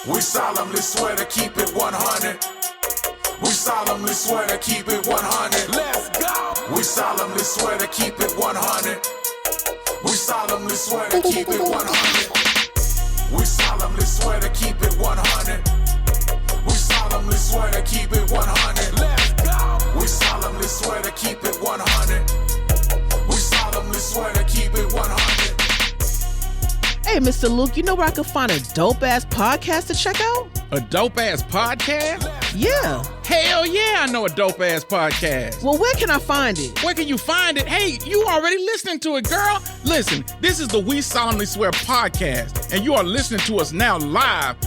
We solemnly swear to keep it 100. We solemnly swear to keep it 100. Let's go. We solemnly swear to keep it 100. We solemnly swear to keep it 100. We solemnly swear to keep it 100. We solemnly swear to keep it 100. Let's go. We solemnly swear to keep it 100. We solemnly swear to keep it 100. Hey, Mr. Luke, you know where I can find a dope-ass podcast to check out? A dope-ass podcast? Yeah. Hell yeah, I know a dope-ass podcast. Well, where can I find it? Where can you find it? Hey, you already listening to it, girl. Listen, this is the We Solemnly Swear podcast, and you are listening to us now live.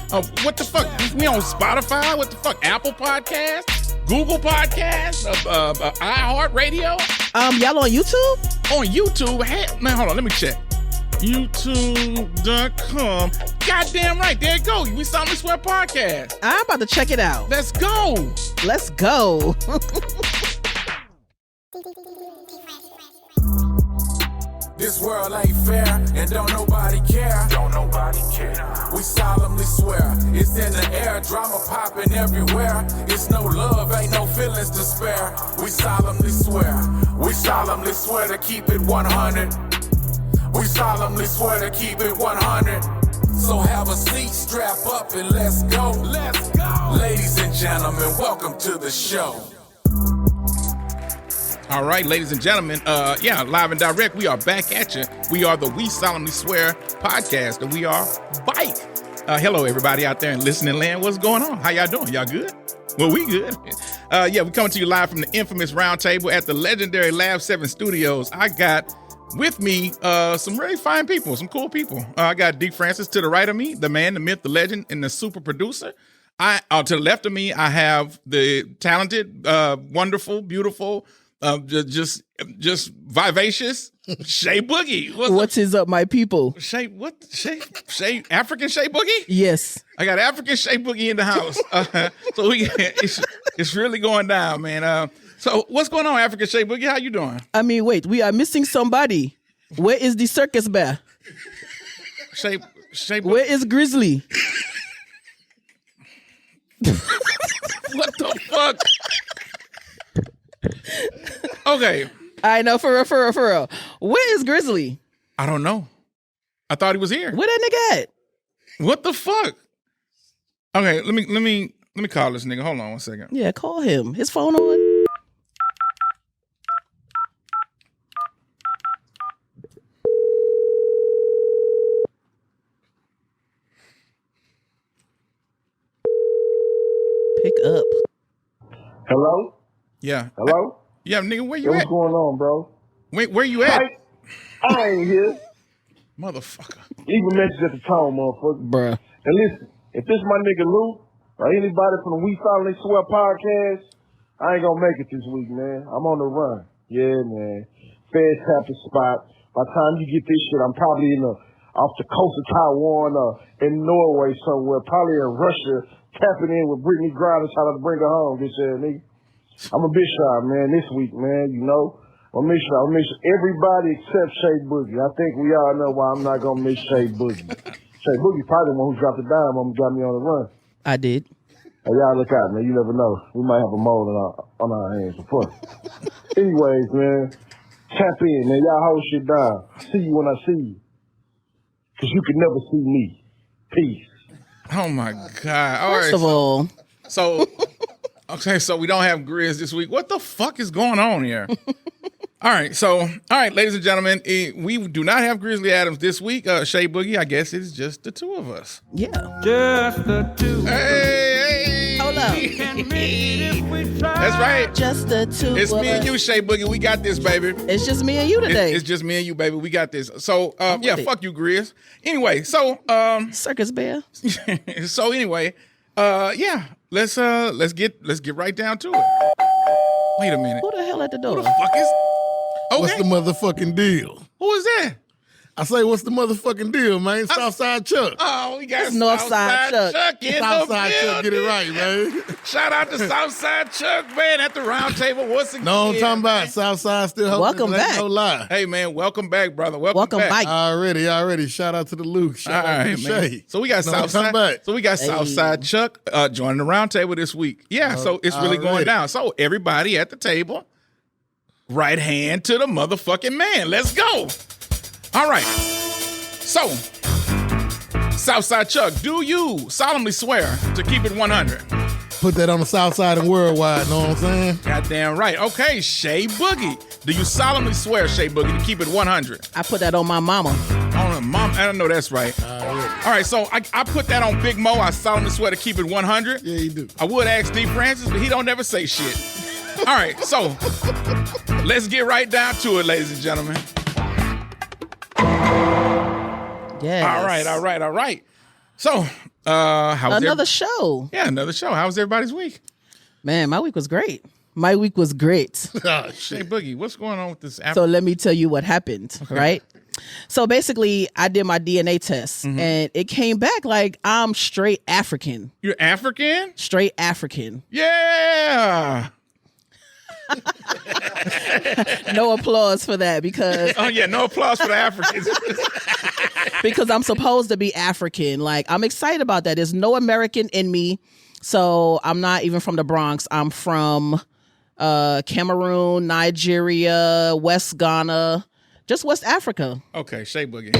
What the fuck? We on Spotify? What the fuck? Apple Podcasts? Google Podcasts? iHeartRadio? Y'all on YouTube? On YouTube? Hey, man, hold on, let me check. YouTube.com. Goddamn right, there it goes. We Solemnly Swear podcast. I'm about to check it out. Let's go. Let's go. This world ain't fair, and don't nobody care. Don't nobody care. We solemnly swear, it's in the air, drama popping everywhere. It's no love, ain't no feelings to spare. We solemnly swear to keep it 100. We solemnly swear to keep it 100. So have a seat, strap up, and let's go. Let's go. Ladies and gentlemen, welcome to the show. All right, ladies and gentlemen, live and direct, we are back at you. We are the We Solemnly Swear podcast, and we are Bike. Hello, everybody out there in listening land. What's going on? How y'all doing? Y'all good? Well, we good. We're coming to you live from the infamous Roundtable at the legendary Lab 7 Studios. I got with me some really fine people, some cool people. I got D. Francis to the right of me, the man, the myth, the legend, and the super producer. To the left of me, I have the talented, wonderful, beautiful, just vivacious Shay Boogie. What's his up, my people? Shay, African Shay Boogie? Yes. I got African Shay Boogie in the house. So it's really going down, man. So what's going on, African Shay Boogie? How you doing? I mean, wait, we are missing somebody. Where is the circus bear? Shay Boogie. Where is Grizzly? What the fuck? Okay. I know, for real. Where is Grizzly? I don't know. I thought he was here. Where that nigga at? What the fuck? Okay, let me call this nigga. Hold on 1 second. Yeah, call him. His phone on? Pick up. Hello? Yeah. Hello? Yeah, nigga, where you What's at? going on, bro? Where you at? I ain't here. Motherfucker. Leave a message at the tone, motherfucker. Bruh. And listen, if this my nigga Lou or anybody from the We Solemnly Swear podcast, I ain't gonna make it this week, man. I'm on the run. Yeah, man. Feds tap the spot. By the time you get this shit, I'm probably off the coast of Taiwan or in Norway somewhere, probably in Russia, tapping in with Brittany Griner trying to bring her home, this nigga. I'm a bit shy, man, this week, man, you know. I'll make sure everybody except Shay Boogie. I think we all know why I'm not gonna miss Shay Boogie. Shay Boogie's probably the one who dropped the dime on me, got me on the run. I did. Hey, y'all look out, man. You never know. We might have a mole on our hands. Fuck. Anyways, man, tap in, man. Y'all hold shit down. See you when I see you. Because you can never see me. Peace. Oh, my God. All First of all. So, okay, so we don't have Grizz this week. What the fuck is going on here? All right, ladies and gentlemen, we do not have Grizzlie Adamz this week. Shay Boogie, I guess it's just the two of us. Yeah. Just the two. Hey. Hold up. That's right. Just the two. It's me and you, Shay Boogie. We got this, baby. It's just me and you today. It's just me and you, baby. We got this. So, fuck you, Grizz. Anyway, so Circus bear. so anyway, let's get right down to it. Wait a minute. Who the hell at the door? Who the fuck is? Okay. What's the motherfucking deal? Who is that? I say, what's the motherfucking deal, man? Southside Chuck. Oh, we got It's Northside Chuck. in Southside the Chuck, get it right, man. Shout out to Southside Chuck, man, at the round table once again. No, I'm talking about Southside still hoping. Welcome back. No lie. Hey, man, welcome back, brother. Welcome back. Already. Shout out to the Luke. Shout out to Shay. So we got No, come Southside. back. So we got Southside Chuck joining the round table this week. Yeah, so it's really going already. down. So everybody at the table, right hand to the motherfucking man. Let's go. All right. So, Southside Chuck, do you solemnly swear to keep it 100? Put that on the South Side and worldwide, know what I'm saying? Goddamn right. Okay, Shay Boogie. Do you solemnly swear, Shay Boogie, to keep it 100? I put that on my mama. On mom, I don't know that's right. All right, so I put that on Big Mo. I solemnly swear to keep it 100. Yeah, you do. I would ask D. Francis, but he don't never say shit. All right, so let's get right down to it, ladies and gentlemen. Yes. All right. So, how's Another show. Yeah, another show. How was everybody's week? Man, my week was great. My week was great. Oh, Shay shit. Boogie, what's going on with this? So let me tell you what happened, right? So basically, I did my DNA test, and it came back like I'm straight African. You're African? Straight African. Yeah. No applause for that because Oh yeah, no applause for the Africans. because I'm supposed to be African. Like, I'm excited about that. There's no American in me. So I'm not even from the Bronx. I'm from Cameroon, Nigeria, West Ghana, just West Africa. Okay, Shay Boogie.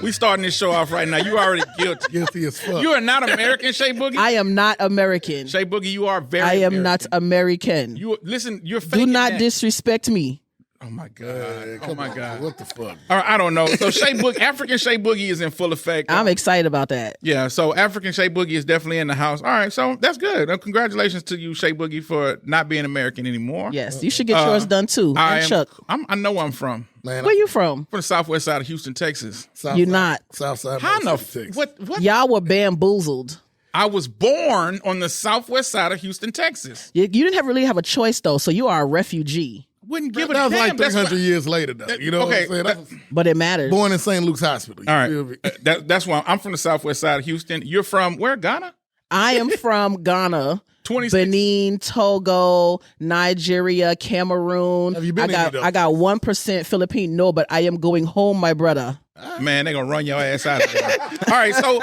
We starting this show off right now. You already guilty. Guilty as fuck. You are not American, Shay Boogie. I am not American. Shay Boogie, you are very. I am American. not American. You listen. You're Do faking not that. disrespect me. Oh my god. Oh my god. What the fuck? All right, I don't know. So Shay Boogie, African Shay Boogie is in full effect. I'm excited about that. Yeah, so African Shay Boogie is definitely in the house. All right, so that's good. Congratulations to you, Shay Boogie, for not being American anymore. Yes, you should get yours done too. And Chuck, I know where I'm from. Man, where you from? From the southwest side of Houston, Texas. You're not. Southside. How in the Texas. what? Y'all were bamboozled. I was born on the southwest side of Houston, Texas. You didn't really have a choice though, so you are a refugee. Wouldn't give That a was damn. like That's 300 what- years later, though. You know okay, what I'm saying? That was But it matters. born in St. Luke's Hospital. You All feel right, me? that's why I'm from the southwest side of Houston. You're from where? Ghana? I am from Ghana, 26. Benin, Togo, Nigeria, Cameroon. Have you been I to got 1% Philippine. No, but I am going home, my brother. Man, they're gonna run your ass out of there. All right, so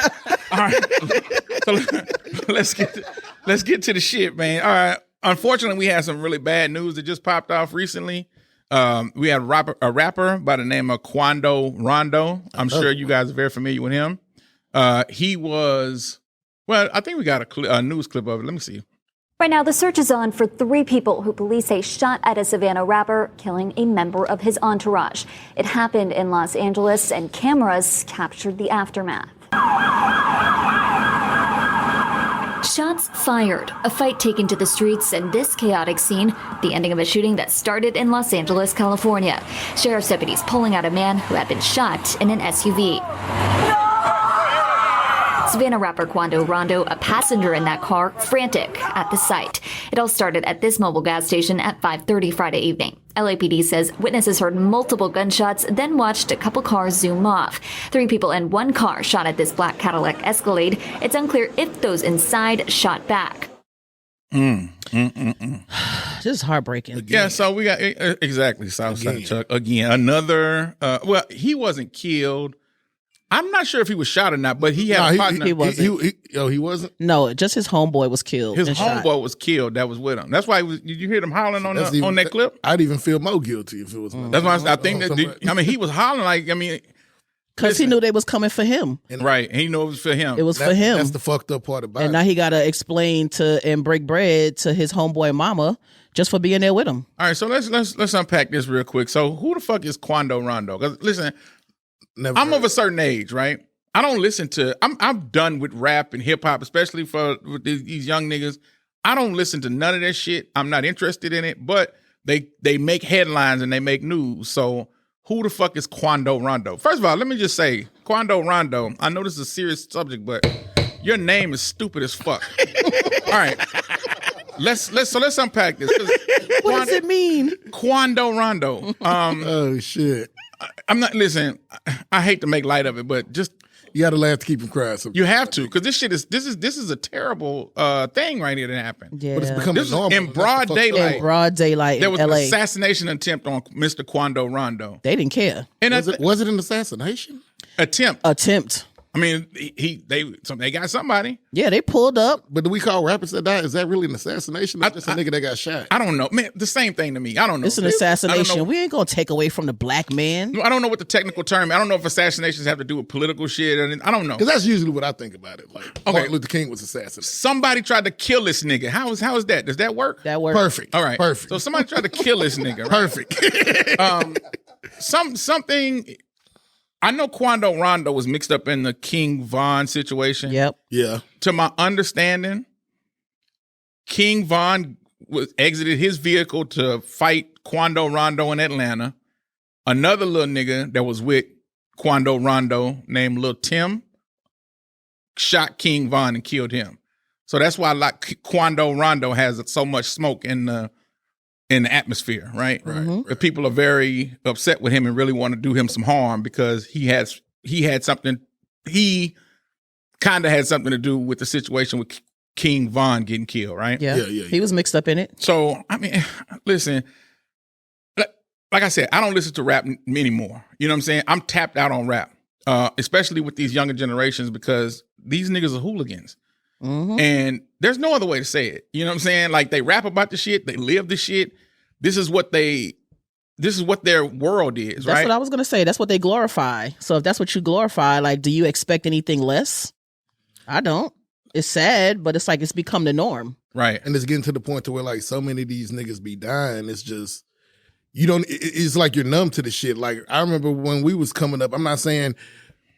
let's get to the shit, man. All right. Unfortunately, we had some really bad news that just popped off recently. We had a rapper by the name of Quando Rondo. I'm sure you guys are very familiar with him. He was, well, I think we got a news clip of it. Let me see. Right now, the search is on for 3 people who police say shot at a Savannah rapper, killing a member of his entourage. It happened in Los Angeles, and cameras captured the aftermath. Shots fired, a fight taken to the streets, and this chaotic scene, the ending of a shooting that started in Los Angeles, California. Sheriff's deputies pulling out a man who had been shot in an SUV. Savannah rapper Quando Rondo, a passenger in that car, frantic at the site. It all started at this mobile gas station at 5:30 Friday evening. LAPD says witnesses heard multiple gunshots, then watched a couple cars zoom off. 3 people in one car shot at this black Cadillac Escalade. It's unclear if those inside shot back. This is heartbreaking. Again. Yeah, so we got exactly Southside Chuck again. Another. Well, he wasn't killed. I'm not sure if he was shot or not, but he had a partner. he wasn't. He wasn't? No, just his homeboy was killed. His and shot. homeboy was killed. That was with him. That's why he was. Did you hear them hollering on that clip? I'd even feel more guilty if it was me. That's why I think that. I mean, he was hollering like. I mean, Because he knew they was coming for him. right? And he knew it was for him. It was for him. That's the fucked up part about And it. now he got to explain and break bread to his homeboy mama just for being there with him. All right, so let's unpack this real quick. So who the fuck is Quando Rondo? Because listen, Never I'm heard. of a certain age, right? I don't listen to. I'm done with rap and hip hop, especially with these young niggas. I don't listen to none of that shit. I'm not interested in it. But they make headlines and they make news. So who the fuck is Quando Rondo? First of all, let me just say, Quando Rondo. I know this is a serious subject, but your name is stupid as fuck. All right, let's unpack this. What does it mean? Quando Rondo. Oh, shit. I'm not. Listen, I hate to make light of it, but just You got to laugh to keep him crying. Sometimes. you have to, because this is a terrible thing right here that happened. Yeah. But it's becoming This is normal. in broad daylight. in broad daylight There in was LA. an assassination attempt on Mr. Quando Rondo. They didn't care. And Was it an assassination? attempt. I mean, they got somebody. Yeah, they pulled up. But do we call rappers that died? Is that really an assassination? Or just a nigga that got shot? I don't know, man. The same thing to me. I don't know. It's an I don't assassination. know. We ain't gonna take away from the black man. I don't know what the technical term. I don't know if assassinations have to do with political shit. I don't know. Because that's usually what I think about it. Like Martin Luther King was assassinated. Somebody tried to kill this nigga. How is that? Does that work? That worked. Perfect. All right. Perfect. So somebody tried to kill this nigga. Right? Perfect. Something. I know Quando Rondo was mixed up in the King Von situation. Yep. Yeah. To my understanding, King Von exited his vehicle to fight Quando Rondo in Atlanta. Another little nigga that was with Quando Rondo named Lil Tim shot King Von and killed him. So that's why like Quando Rondo has so much smoke in the atmosphere, right? Mhm. The people are very upset with him and really want to do him some harm because he kind of had something to do with the situation with King Von getting killed, right? Yeah. He was mixed up in it. So, I mean, listen, like I said, I don't listen to rap anymore. You know what I'm saying? I'm tapped out on rap, especially with these younger generations because these niggas are hooligans. Mm-hmm. And there's no other way to say it. You know what I'm saying? Like they rap about the shit, they live the shit. This is what their world is, right? That's what I was gonna say. That's what they glorify. So if that's what you glorify, like, do you expect anything less? I don't. It's sad, but it's like it's become the norm. Right. And it's getting to the point to where like so many of these niggas be dying. It's just it's like you're numb to the shit. Like I remember when we was coming up. I'm not saying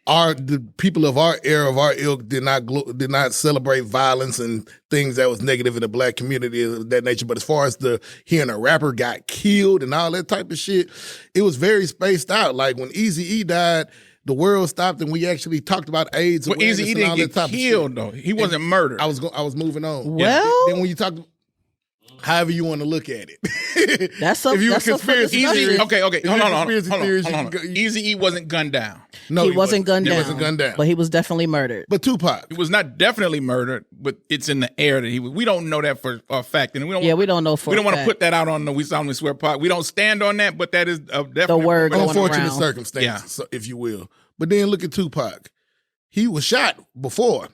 the people of our era, of our ilk, did not celebrate violence and things that was negative in the black community of that nature. But as far as hearing a rapper got killed and all that type of shit, it was very spaced out. Like when Eazy-E died, the world stopped and we actually talked about AIDS. Well, Eazy-E didn't get killed though. He wasn't murdered. I was moving on. Well, then when you talk, however you want to look at it. That's a if you that's a a conspiracy discussion. theory, Okay. if Hold you're on. conspiracy theories, you Hold on. can go- Eazy-E wasn't gunned down. No, he wasn't gunned down. He wasn't gunned down. But he was definitely murdered. But Tupac. He was not definitely murdered, but it's in the air that he was. We don't know that for a fact, and we don't. We don't know for We don't a want to fact. put that out on the We Solemnly Swear podcast. We don't stand on that, but that is definitely The word going Unfortunate around. circumstances, so, if you will. But then look at Tupac. He was shot before.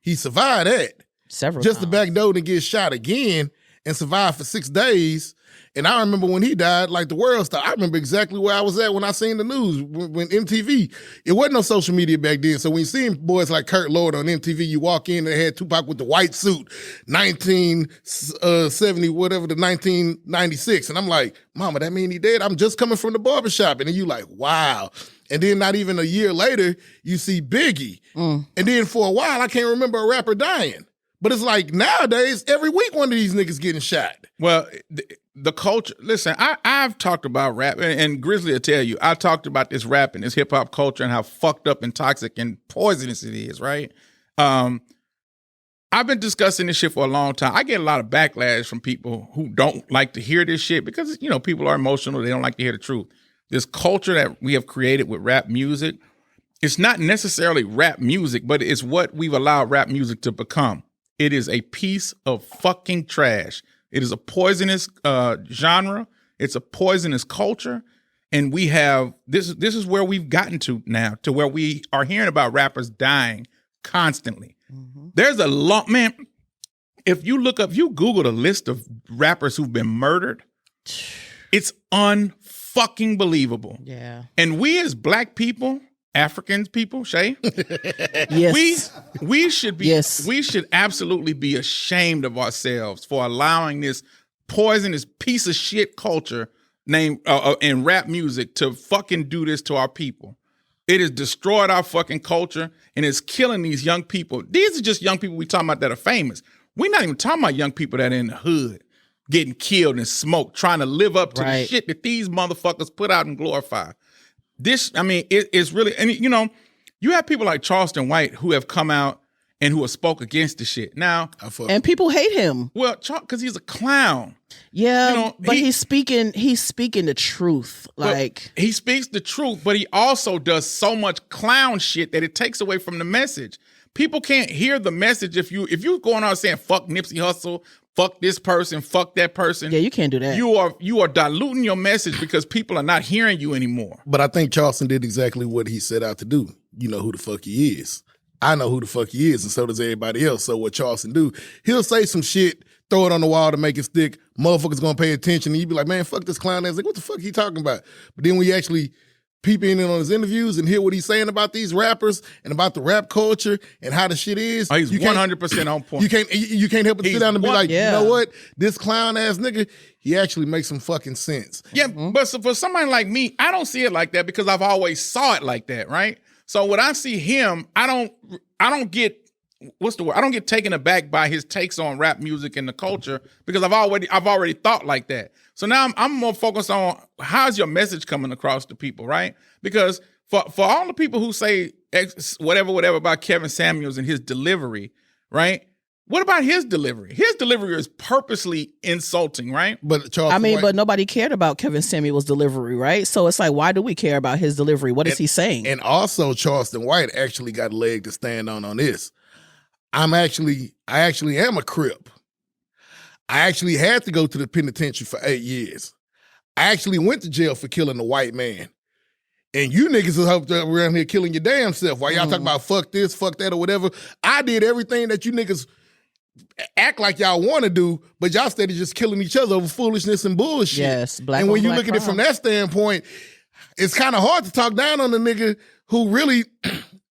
He survived that. Several Just to times. back door to get shot again and survive for 6 days. And I remember when he died, like the world stopped. I remember exactly where I was at when I seen the news, when MTV. It wasn't no social media back then. So when you see boys like Kurt Lord on MTV, you walk in and they had Tupac with the white suit, 1970, whatever, the 1996. And I'm like, mama, that mean he dead? I'm just coming from the barbershop. And then you like, wow. And then not even a year later, you see Biggie. And then for a while, I can't remember a rapper dying. But it's like nowadays, every week one of these niggas getting shot. Well, the culture. Listen, I've talked about rap, and Grizzlie will tell you, I talked about this rap and this hip hop culture and how fucked up and toxic and poisonous it is. Right. I've been discussing this shit for a long time. I get a lot of backlash from people who don't like to hear this shit because people are emotional. They don't like to hear the truth. This culture that we have created with rap music, it's not necessarily rap music, but it's what we've allowed rap music to become. It is a piece of fucking trash. It is a poisonous genre. It's a poisonous culture. And we have, this is where we've gotten to now, to where we are hearing about rappers dying constantly. Mm-hmm. There's a lot, man, if you Google the list of rappers who've been murdered, it's unfucking believable. Yeah. And we as black people, African people, Shay, Yes. we should be, Yes. we should absolutely be ashamed of ourselves for allowing this poisonous piece of shit culture named in rap music to fucking do this to our people. It has destroyed our fucking culture and it's killing these young people. These are just young people we talking about that are famous. We're not even talking about young people that are in the hood getting killed and smoked, trying to live up to the shit that these motherfuckers put out and glorify. This, I mean, it's really, and you have people like Charleston White who have come out and who have spoke against the shit. Now, and people hate him. Well, because he's a clown. Yeah, you know, but he's speaking the truth. Like, he speaks the truth, but he also does so much clown shit that it takes away from the message. People can't hear the message if you're going on saying fuck Nipsey Hussle, fuck this person, fuck that person. Yeah, you can't do that. You are diluting your message because people are not hearing you anymore. But I think Charleston did exactly what he set out to do. You know who the fuck he is. I know who the fuck he is, and so does everybody else. So what Charleston do, he'll say some shit, throw it on the wall to make it stick. Motherfuckers gonna pay attention, and you be like, man, fuck this clown ass. Like, what the fuck he talking about? But then when you actually peep in on his interviews and hear what he's saying about these rappers and about the rap culture and how the shit is, he's 100% on point. You can't help but sit down and be like, you know what? This clown ass nigga, he actually makes some fucking sense. Yeah, but for somebody like me, I don't see it like that because I've always saw it like that, right? So when I see him, I don't get what's the word? I don't get taken aback by his takes on rap music and the culture because I've already thought like that. So now I'm more focused on how's your message coming across to people, right? Because for all the people who say whatever about Kevin Samuels and his delivery, right? What about his delivery? His delivery is purposely insulting, right? But but nobody cared about Kevin Samuel's delivery, right? So it's like, why do we care about his delivery? What is he saying? And also, Charleston White actually got a leg to stand on this. I actually am a Crip. I actually had to go to the penitentiary for 8 years. I actually went to jail for killing a white man. And you niggas is up there around here killing your damn self. While y'all talking about fuck this, fuck that, or whatever. I did everything that you niggas act like y'all want to do, but y'all steady just killing each other over foolishness and bullshit. Yes, black and when you black look at it from that standpoint, it's kind of hard to talk down on the nigga who really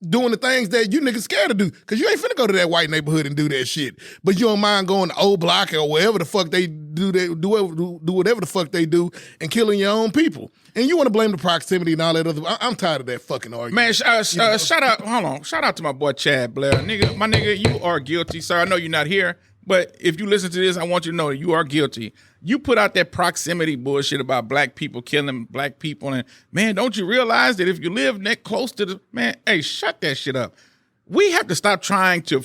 doing the things that you niggas scared to do. Because you ain't finna go to that white neighborhood and do that shit. But you don't mind going to O Block or wherever the fuck they do, do whatever the fuck they do and killing your own people. And you want to blame the proximity and all that other. I'm tired of that fucking argument. Man, shout out, hold on. Shout out to my boy Chad Blair. My nigga, you are guilty, sir. I know you're not here, but if you listen to this, I want you to know that you are guilty. You put out that proximity bullshit about black people killing black people, and man, don't you realize that if you live that close to the man, hey, shut that shit up. We have to stop trying to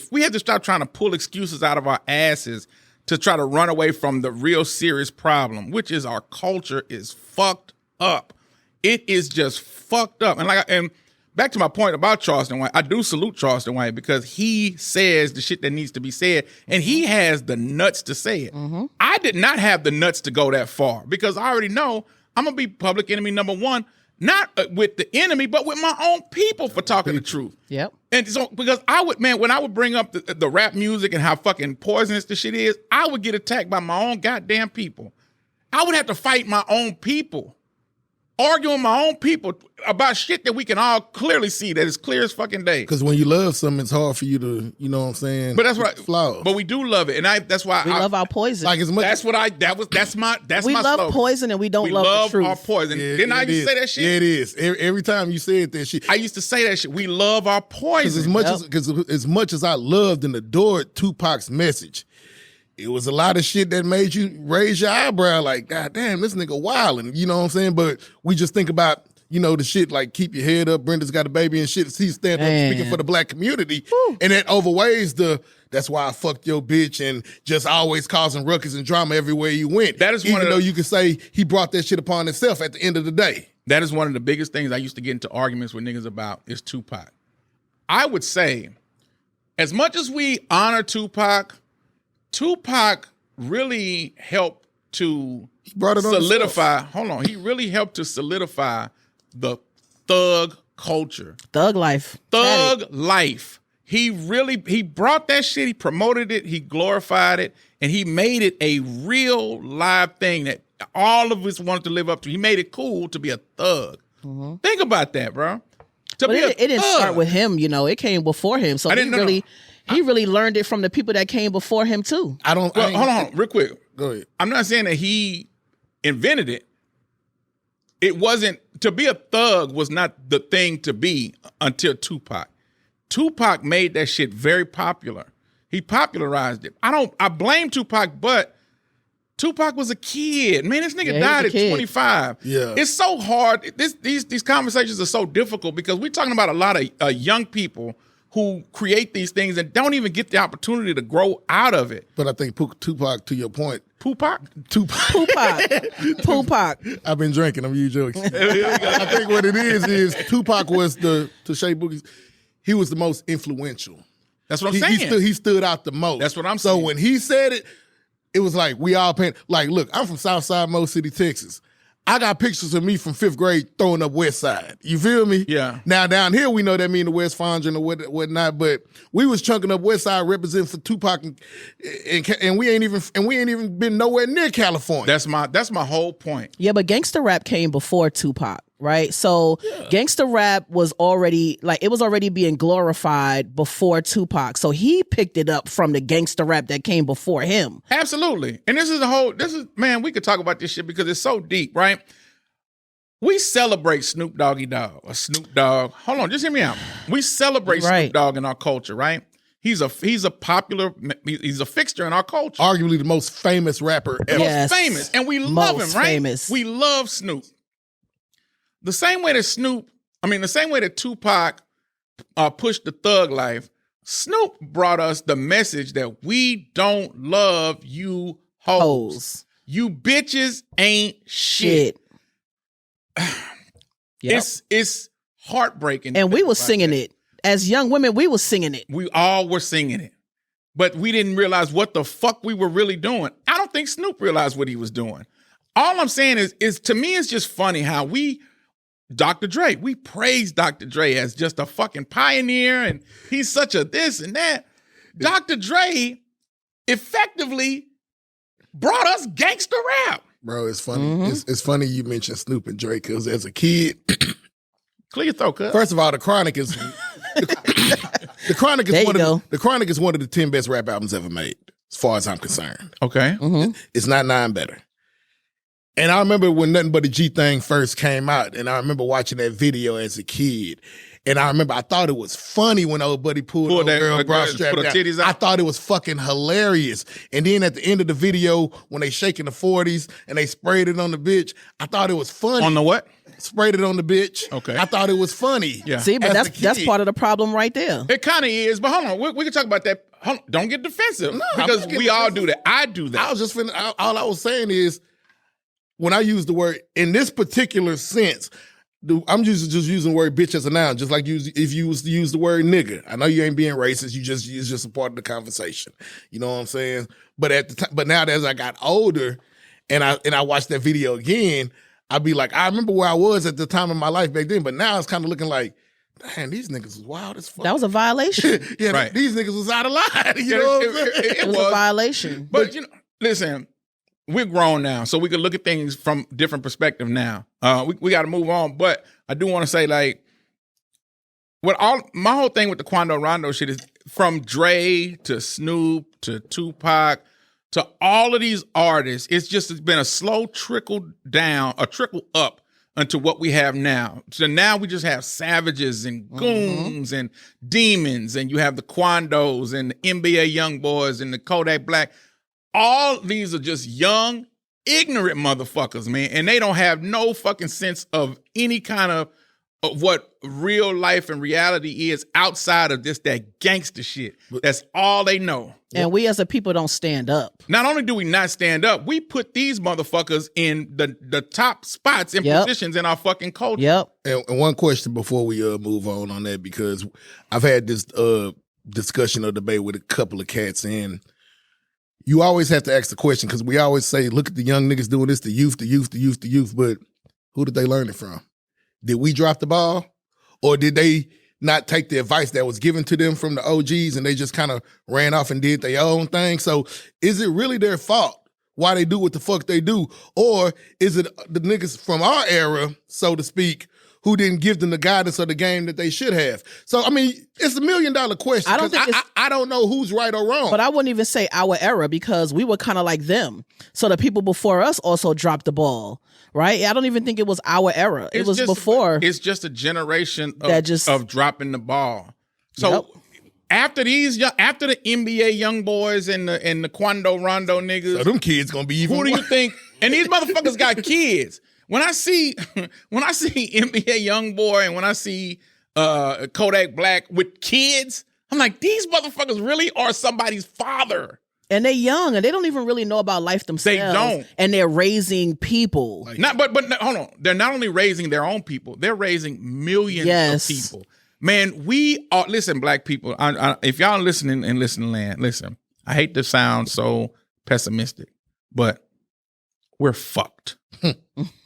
pull excuses out of our asses to try to run away from the real serious problem, which is our culture is fucked up. It is just fucked up. And back to my point about Charleston White, I do salute Charleston White because he says the shit that needs to be said, and he has the nuts to say it. Mm-hmm. I did not have the nuts to go that far because I already know I'm gonna be public enemy number one, not with the enemy, but with my own people for talking the truth. Yep. And so because when I would bring up the rap music and how fucking poisonous the shit is, I would get attacked by my own goddamn people. I would have to fight my own people. Arguing my own people about shit that we can all clearly see that is clear as fucking day. Because when you love something, it's hard for you to, you know what I'm saying? But that's what flaws. But we do love it, and that's why we love our poison. Like as much. That's my we my love slogan. Poison, and we don't love the truth. Our poison. Yeah, Didn't I used to say that shit? Yeah, it is. Every time you said that shit, I used to say that shit. We love our poison. As much as I loved and adored Tupac's message, it was a lot of shit that made you raise your eyebrow like, God damn, this nigga wildin', you know what I'm saying? But we just think about, you know, the shit like keep your head up, Brenda's got a baby and shit. He's standing up speaking for the black community. Woo. And that overweighs that's why I fucked your bitch and just always causing ruckus and drama everywhere you went. That is even though you could say he brought that shit upon himself at the end of the day. That is one of the biggest things I used to get into arguments with niggas about is Tupac. I would say, as much as we honor Tupac really helped to solidify. Hold on, he really helped to solidify the thug culture, thug life. He brought that shit. He promoted it. He glorified it, and he made it a real live thing that all of us wanted to live up to. He made it cool to be a thug. Mm-hmm. Think about that, bro. It didn't start with him. You know, it came before him. So he really learned it from the people that came before him too. Hold on, real quick. Go ahead. I'm not saying that he invented it. It wasn't, to be a thug was not the thing to be until Tupac. Tupac made that shit very popular. He popularized it. I blame Tupac, but Tupac was a kid. Man, this nigga died at 25. Yeah. It's so hard. These conversations are so difficult because we're talking about a lot of young people who create these things and don't even get the opportunity to grow out of it. But I think Tupac, to your point, Tupac? Tupac. I've been drinking. I'm you joking. I think what it is Tupac was to Shay Boogie, he was the most influential. That's what I'm saying. He stood out the most. That's what I'm saying. saying. So when he said it, it was like we all paying. Like, look, I'm from Southside Mo City, Texas. I got pictures of me from 5th grade throwing up West Side. You feel me? Yeah. Now down here we know that mean the West Fondren or whatnot, but we was chunking up West Side representing for Tupac, and we ain't even been nowhere near California. That's my whole point. Yeah, but gangster rap came before Tupac, right? So gangster rap was already being glorified before Tupac. So he picked it up from the gangster rap that came before him. Absolutely. And man, we could talk about this shit because it's so deep, right? We celebrate Snoop Doggy Dogg or Snoop Dogg. Hold on, just hear me out. We celebrate Snoop Dogg in our culture, right? He's a fixture in our culture. Arguably the most famous rapper ever. Yes. Most famous. And we love him, right? Famous. We love Snoop. The same way that Tupac pushed the thug life, Snoop brought us the message that we don't love you hoes. You bitches ain't shit. Yep. It's heartbreaking. And we was singing it. As young women, we was singing it. We all were singing it. But we didn't realize what the fuck we were really doing. I don't think Snoop realized what he was doing. All I'm saying is to me, it's just funny how Dr. Dre, we praise Dr. Dre as just a fucking pioneer and he's such a this and that. Dr. Dre effectively brought us gangster rap. Bro, it's funny. Mm-hmm. It's funny you mentioned Snoop and Dre because as a kid, clear your throat, cuz. First of all, The Chronic is The Chronic is one of the 10 best rap albums ever made, as far as I'm concerned. Okay. Mm-hmm. It's not 9 better. And I remember when Nothing But a G Thing first came out, and I remember watching that video as a kid. And I remember I thought it was funny when old buddy pulled that girl bra strap down. Titties out. I thought it was fucking hilarious. And then at the end of the video, when they shaking the 40s and they sprayed it on the bitch, I thought it was funny. On the what? Sprayed it on the bitch. Okay. I thought it was funny. Yeah. See, but that's part of the problem right there. It kind of is, but hold on. We can talk about that. Hold on. Don't get defensive because we all do that. I do that. I was just all I was saying is when I use the word in this particular sense, I'm just using the word bitch as a noun, just like if you was to use the word nigga. I know you ain't being racist. It's just a part of the conversation. You know what I'm saying? But at the time, but now as I got older, and I watched that video again, I'd be like, I remember where I was at the time of my life back then, but now it's kind of looking like, damn, these niggas was wild as fuck. That was a violation. Yeah, right. These niggas was out of line. You know what I'm saying? It was a violation. But listen. We're grown now, so we can look at things from different perspective now. We got to move on, but I do want to say, like, my whole thing with the Quando Rondo shit is from Dre to Snoop to Tupac to all of these artists. It's been a slow trickle down, a trickle up unto what we have now. So now we just have savages and goons and demons, and you have the Quandos and the NBA Youngboys and the Kodak Black. All these are just young, ignorant motherfuckers, man. And they don't have no fucking sense of any kind of what real life and reality is outside of just that gangster shit. That's all they know. And we as a people don't stand up. Not only do we not stand up, we put these motherfuckers in the top spots and positions in our fucking culture. Yep. And one question before we move on that, because I've had this discussion or debate with a couple of cats, and you always have to ask the question, because we always say, look at the young niggas doing this, the youth, but who did they learn it from? Did we drop the ball? Or did they not take the advice that was given to them from the OGs and they just kind of ran off and did their own thing? So is it really their fault why they do what the fuck they do? Or is it the niggas from our era, so to speak, who didn't give them the guidance of the game that they should have? So, I mean, it's $1 million question. I don't know who's right or wrong. But I wouldn't even say our era, because we were kind of like them. So the people before us also dropped the ball, right? I don't even think it was our era. It was before. It's just a generation of dropping the ball. So after the NBA young boys and the Quando Rondo niggas, so them kids gonna be even. Who do you think? And these motherfuckers got kids. When I see NBA YoungBoy and when I see Kodak Black with kids. I'm like, these motherfuckers really are somebody's father. And they're young, and they don't even really know about life themselves. They don't. And they're raising people. But hold on. They're not only raising their own people, they're raising millions of people. Man, we are, listen, black people, if y'all listening and listening land, listen, I hate to sound so pessimistic, but we're fucked.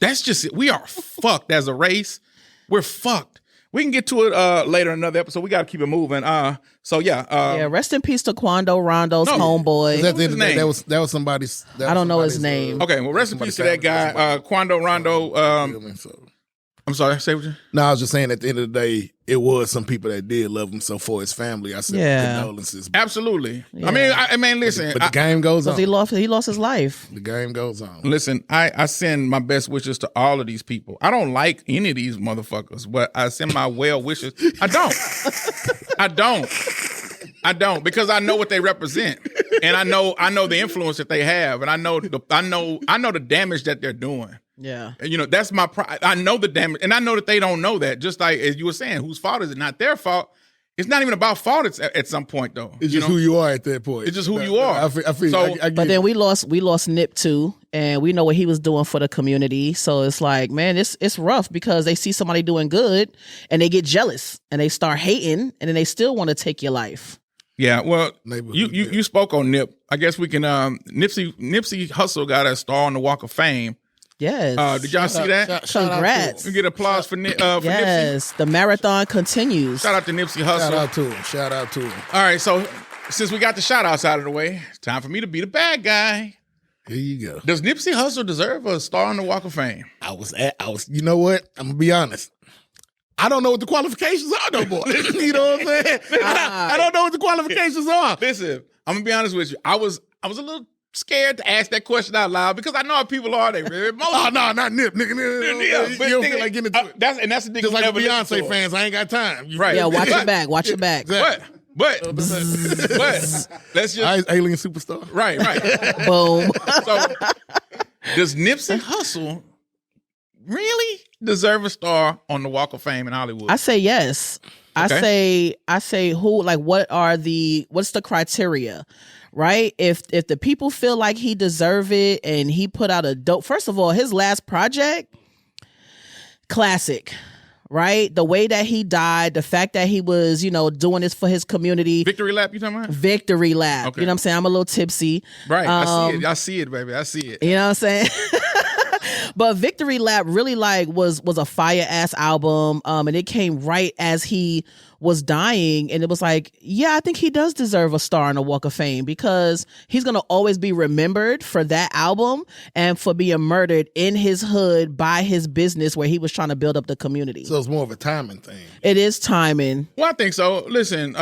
That's just it. We are fucked as a race. We're fucked. We can get to it later in another episode. We got to keep it moving. Rest in peace to Quando Rondo's homeboy. At the end of the day, that was somebody's. I don't know his name. Okay, well, rest in peace to that guy, Quando Rondo. I'm sorry, say what you? No, I was just saying at the end of the day, it was some people that did love him. So for his family, I said condolences. Absolutely. Yeah. I mean, listen. But the game goes on. He lost his life. The game goes on. Listen, I send my best wishes to all of these people. I don't like any of these motherfuckers, but I send my well wishes. I don't because I know what they represent, and I know the influence that they have, and I know the damage that they're doing. Yeah. You know, that's my pride. I know the damage, and I know that they don't know that. Just like as you were saying, whose fault is it? Not their fault. It's not even about fault. It's at some point though. It's just who you are at that point. It's just who you are. I feel. So, but then we lost Nip too, and we know what he was doing for the community. So it's like, man, it's rough because they see somebody doing good, and they get jealous, and they start hating, and then they still want to take your life. Yeah, well, you spoke on Nip. I guess we can. Nipsey Hussle got a star on the Walk of Fame. Yes. Did y'all see that? Congrats. We get applause for Nipsey. Yes, the marathon continues. Shout out to Nipsey Hussle. Shout out to him. All right, so since we got the shout outs out of the way, it's time for me to be the bad guy. Here you go. Does Nipsey Hussle deserve a star on the Walk of Fame? I was. You know what? I'm gonna be honest. I don't know what the qualifications are, no boy. You know what I'm saying? I don't know what the qualifications are. Listen, I'm gonna be honest with you. I was a little scared to ask that question out loud because I know how people are. They very emotional. Oh no, not Nip, nigga. You don't feel like getting into it. That's the nigga. Just like the Beyonce fans, I ain't got time. Right? Yeah, watch your back. Watch your back. Exactly. But let's just alien superstar. Right. Boom. So does Nipsey Hussle really deserve a star on the Walk of Fame in Hollywood? I say yes. Okay. I say who, like, what's the criteria, right? If the people feel like he deserve it and he put out a dope, first of all, his last project, classic, right? The way that he died, the fact that he was, doing this for his community. Victory lap, you talking about? Victory lap. Okay. You know what I'm saying? I'm a little tipsy. Right. I see it, baby. I see it. You know what I'm saying? But Victory Lap really was a fire ass album, and it came right as he was dying, and it was like, yeah, I think he does deserve a star on the Walk of Fame because he's gonna always be remembered for that album and for being murdered in his hood by his business where he was trying to build up the community. So it's more of a timing thing. It is timing. Well, I think so. Listen,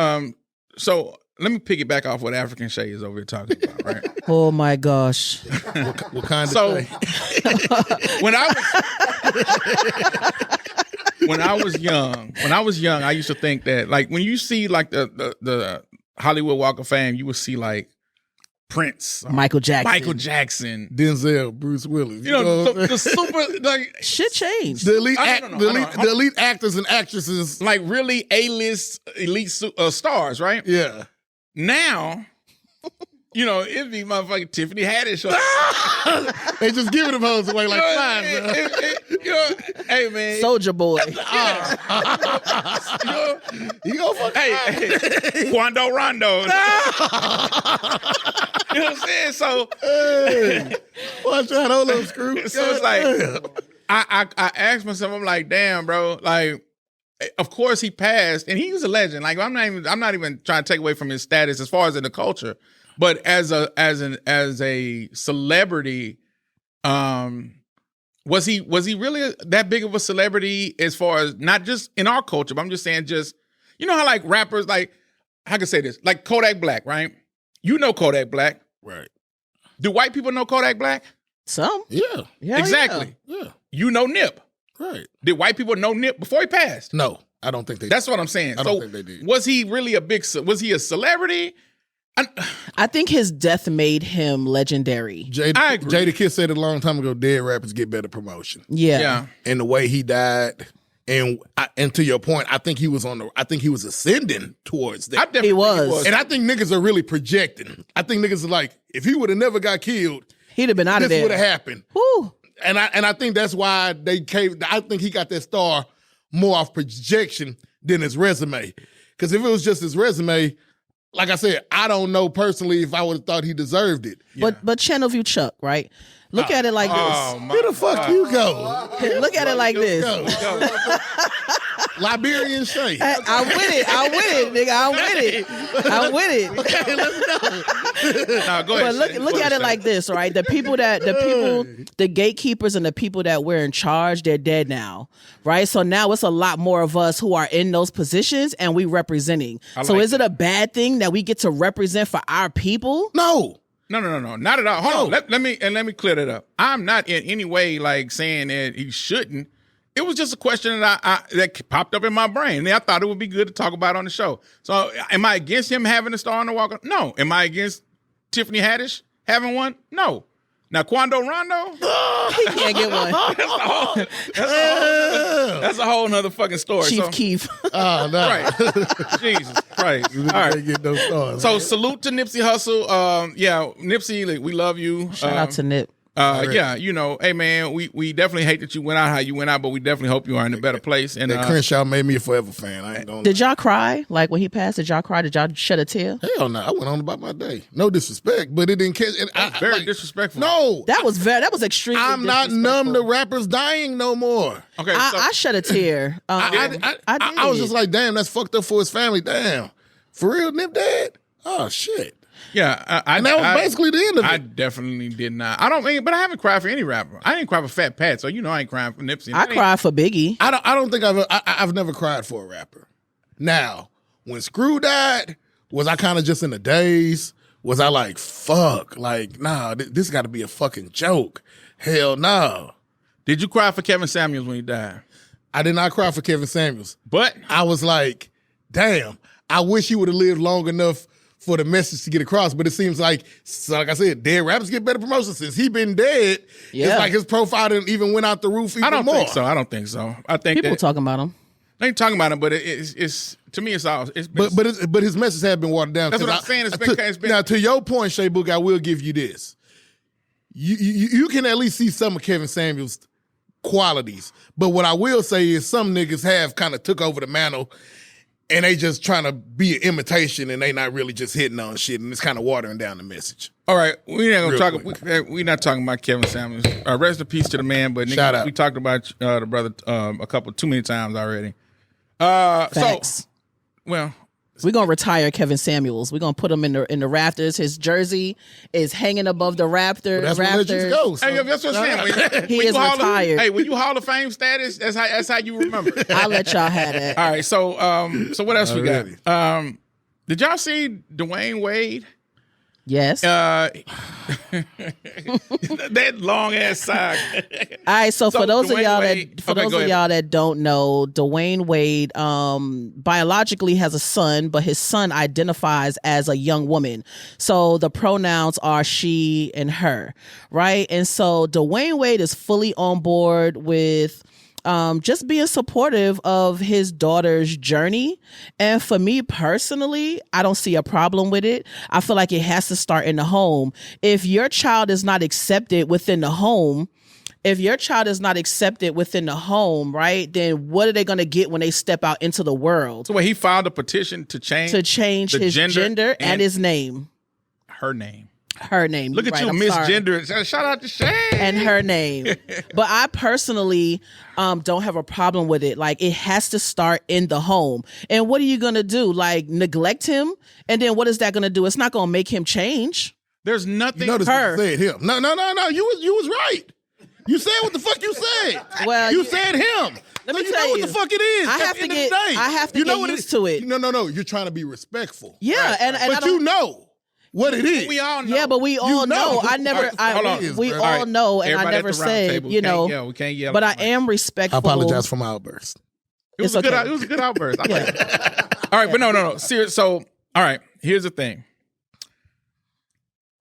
so let me piggyback off what African Shay is over here talking about, right? Oh my gosh. What kind of so thing? when I was young, I used to think that, like, when you see like the Hollywood Walk of Fame, you would see like Prince, Michael Jackson, Denzel, Bruce Willis. You know, the super, like, shit changed. The elite actors and actresses, like really elite stars, right? Yeah. Now, it'd be motherfucking Tiffany Haddish. They just giving them hoes away like flies. Hey man, Soulja Boy. You go fuck. Hey, Quando Rondo. You know what I'm saying? So, watch out, hold up, screw. So it's like, I asked myself, I'm like, damn, bro, like, of course he passed, and he was a legend. Like, I'm not even trying to take away from his status as far as in the culture, but as a celebrity, was he really that big of a celebrity as far as not just in our culture, but I'm just saying, just, you know how like rappers, like, how can I say this, like Kodak Black, right? You know Kodak Black, right? Do white people know Kodak Black? Some, yeah, exactly. Yeah, you know Nip. Right. Did white people know Nip before he passed? No, I don't think they did. That's what I'm saying. I don't think they did. Was he really was he a celebrity? I think his death made him legendary. I agree. Jada Kiss said it a long time ago, dead rappers get better promotion. Yeah. And the way he died, And to your point, I think he was ascending towards that. I definitely He think was. And I think niggas are really projecting. I think niggas are like, if he would have never got killed, He'd have been out of this there. would have happened. Whew. And I think that's why they came. I think he got that star more off projection than his resume. Because if it was just his resume, like I said, I don't know personally if I would have thought he deserved it. But channel view Chuck, right? Look at it like this. Where the fuck you go? Look at it like this. Liberian Shay. I'm with it, nigga. I'm with it. Okay, let's go. No, go ahead. But look at it like this, right? The gatekeepers and the people that were in charge, they're dead now, right? So now it's a lot more of us who are in those positions and we representing. So is it a bad thing that we get to represent for our people? No. No, not at all. Hold on. Let me clear that up. I'm not in any way like saying that he shouldn't. It was just a question that popped up in my brain, and I thought it would be good to talk about on the show. So, am I against him having a star on the walk? No. Am I against Tiffany Haddish having one? No. Now, Quando Rondo, He can't get one. that's a whole nother fucking story. Chief Keef. Oh, no. Right. Jesus Christ. All right. Get those stars. So, salute to Nipsey Hussle. Nipsey, like, we love you. Shout out to Nip. Yeah, hey man, we definitely hate that you went out how you went out, but we definitely hope you are in a better place. And that Crenshaw made me a forever fan. I ain't gonna. Did y'all cry? Like when he passed, did y'all cry? Did y'all shed a tear? Hell no, I went on about my day. No disrespect, but it didn't catch. Very disrespectful. No, That was extremely. I'm not numb to rappers dying no more. Okay, I shed a tear. I was just like, damn, that's fucked up for his family. Damn, for real, Nip dead. Oh shit. Yeah, And that was basically the end of I it. definitely did not. But I haven't cried for any rapper. I didn't cry for Fat Pat, so I ain't crying for Nipsey. I cried for Biggie. I don't think I've never cried for a rapper. Now, when Screw died, was I kind of just in a daze? Was I like, fuck, like, nah, this got to be a fucking joke? Hell no. Did you cry for Kevin Samuels when he died? I did not cry for Kevin Samuels. But I was like, damn, I wish he would have lived long enough for the message to get across. But it seems like I said, dead rappers get better promotion. Since he been dead, it's like his profile didn't even went out the roof even more. I don't think so. I think People talking about him. They ain't talking about him, but it's to me it's all. But his message had been watered down. That's what I'm saying. It's been now to your point, Shay Boogie, I will give you this. You can at least see some of Kevin Samuels' qualities. But what I will say is some niggas have kind of took over the mantle and they just trying to be an imitation and they not really just hitting on shit and it's kind of watering down the message. All right, we're not talking about Kevin Samuels. Rest in peace to the man, but Shout out. We talked about the brother too many times already. Facts. Well, We're gonna retire Kevin Samuels. We're gonna put him in the rafters. His jersey is hanging above the rafters. That's where legends go. So. hey, that's what I'm saying. He is retired. When you Hall of Fame status, that's how you remember. I'll let y'all have that. All right, so what else we got? Did y'all see Dwayne Wade? Yes. That long ass saga. All right, so for those of Dwayne y'all Wade, that don't know, Dwayne Wade biologically has a son, but his son identifies as a young woman. So the pronouns are she and her, right? And so Dwayne Wade is fully on board with just being supportive of his daughter's journey. And for me personally, I don't see a problem with it. I feel like it has to start in the home. If your child is not accepted within the home, right, then what are they going to get when they step out into the world? So he filed a petition to change his gender and his name. Her name. Her name. Look at you, misgender. Shout out to Shay. And her name. But I personally don't have a problem with it. Like, it has to start in the home. And what are you going to do? Like, neglect him? And then what is that going to do? It's not going to make him change. There's nothing. You notice her. Said him. No. You was right. You said what the fuck you said. Well, you said him. Let me you tell know you. what the fuck it is. I have to get used to it. No. You're trying to be respectful. Yeah, right. and but you know what it is. We all know. Yeah, but we all know. I never. We all know, and Everybody I never said. we can't yell. But I am respectful. I apologize for my outburst. It was a good outburst. All right, but no. Serious. So, all right. Here's the thing.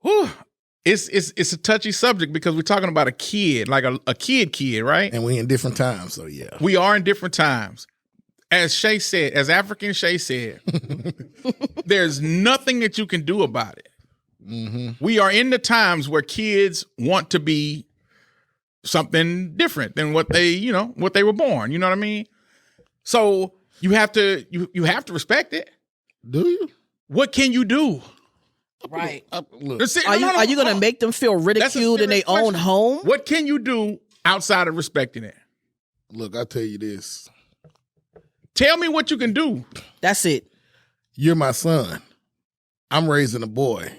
Whew. it's a touchy subject because we're talking about a kid, like a kid, right? And we in different times, so yeah. We are in different times. As Shay said, as African Shay said, there's nothing that you can do about it. Mm-hmm. We are in the times where kids want to be something different than what they were born. You know what I mean? So you have to respect it. Do you? What can you do? Right. Look, Are you going to make them feel ridiculed in their own home? What can you do outside of respecting it? Look, I'll tell you this. Tell me what you can do. That's it. You're my son. I'm raising a boy.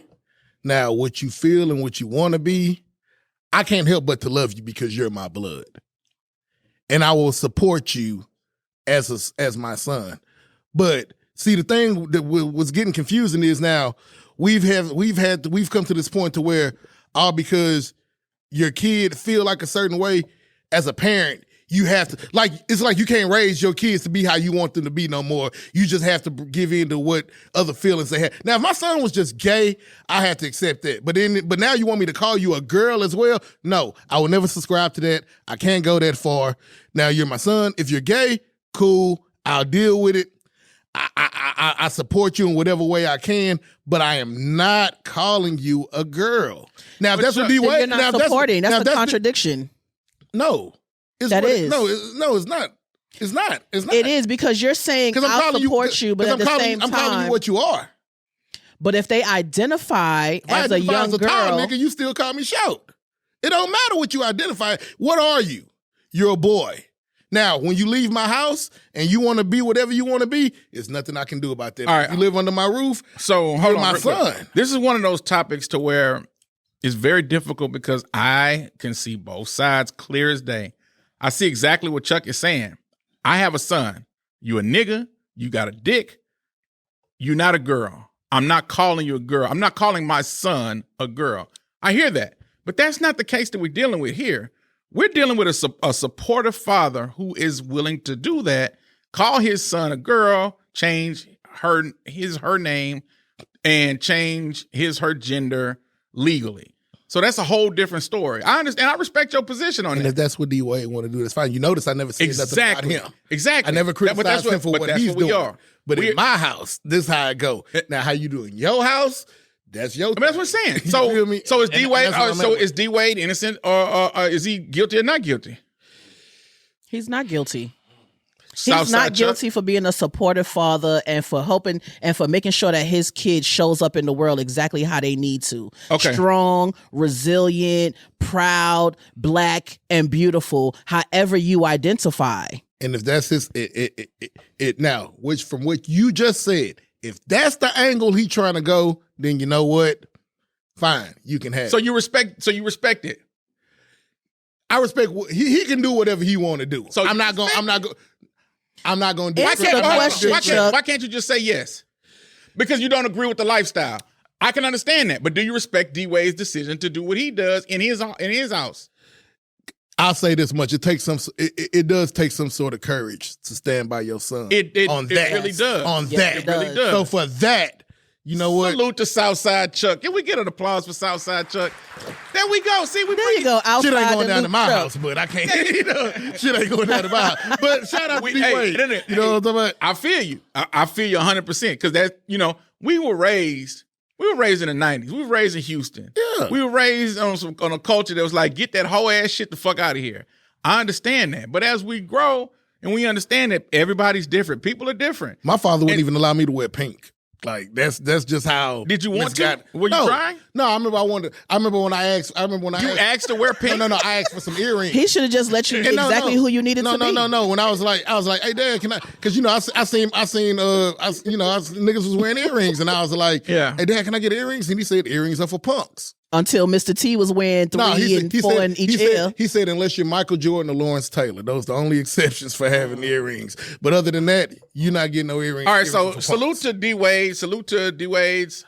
Now, what you feel and what you want to be, I can't help but to love you because you're my blood. And I will support you as my son. But see, the thing that was getting confusing is now we've come to this point to where all because your kid feel like a certain way, as a parent, you have to, like, it's like you can't raise your kids to be how you want them to be no more. You just have to give in to what other feelings they have. Now, if my son was just gay, I had to accept that. But now you want me to call you a girl as well? No, I will never subscribe to that. I can't go that far. Now, you're my son. If you're gay, cool. I'll deal with it. I support you in whatever way I can, but I am not calling you a girl. Now, if that's what D-Wade... You're not supporting. That's a contradiction. No. It's not. It's not. It is, because you're saying I'll support you, but at the same time... I'm calling you what you are. But if they identify as a young girl... tall nigga, you still call me short. It don't matter what you identify. What are you? You're a boy. Now, when you leave my house and you want to be whatever you want to be, there's nothing I can do about that. All right. If you live under my roof, so hold on, my son. This is one of those topics to where it's very difficult because I can see both sides clear as day. I see exactly what Chuck is saying. I have a son. You a nigga. You got a dick. You're not a girl. I'm not calling you a girl. I'm not calling my son a girl. I hear that. But that's not the case that we're dealing with here. We're dealing with a supportive father who is willing to do that, call his son a girl, change her name, and change her gender legally. So that's a whole different story. I understand. I respect your position on that. And if that's what D-Wade want to do, that's fine. You notice I never said nothing about him. Exactly. I never criticized him for what he's doing. But in my house, this is how it go. Now, how you do in your house, that's your thing. That's what I'm saying. So is D-Wade is D-Wade innocent or is he guilty or not guilty? He's not guilty. Southside He's not Chuck? guilty for being a supportive father and for hoping and for making sure that his kid shows up in the world exactly how they need to. Okay. Strong, resilient, proud, black, and beautiful, however you identify. And if that's his, now, which from what you just said, if that's the angle he trying to go, then you know what? Fine, you can have. So you respect it. I respect he can do whatever he want to do. So I'm not going to do it. Why can't you just say yes? Because you don't agree with the lifestyle. I can understand that, but do you respect D-Wade's decision to do what he does in his house? I'll say this much: it does take some sort of courage to stand by your son. It really does. It really does. So for that, you know what? Salute to Southside Chuck. Can we get an applause for Southside Chuck? There we go. See, there you go. Outside shit ain't going down to my Chuck. house, but I can't. Shit ain't going down to my house. But shout out to D-Wade. You know what I'm talking about? I feel you. I feel you 100% because that we were raised in the 90s. We were raised in Houston. Yeah. We were raised on a culture that was like, get that whole ass shit the fuck out of here. I understand that. But as we grow and we understand that everybody's different, people are different. My father wouldn't even allow me to wear pink. Like that's just how. Did you want to? Were you trying? No, I remember when I asked. You asked to wear pink. No. I asked for some earrings. He should have just let you exactly who you needed to be. No. When I was like, hey Dad, can I? Because I seen niggas was wearing earrings, and I was like, yeah. Hey Dad, can I get earrings? And he said earrings are for punks. Until Mr. T was wearing 3 and 4 in each ear. He said, unless you're Michael Jordan or Lawrence Taylor, those are the only exceptions for having earrings. But other than that, you're not getting no earrings. All right, so salute to D-Wade. Salute to D-Wade's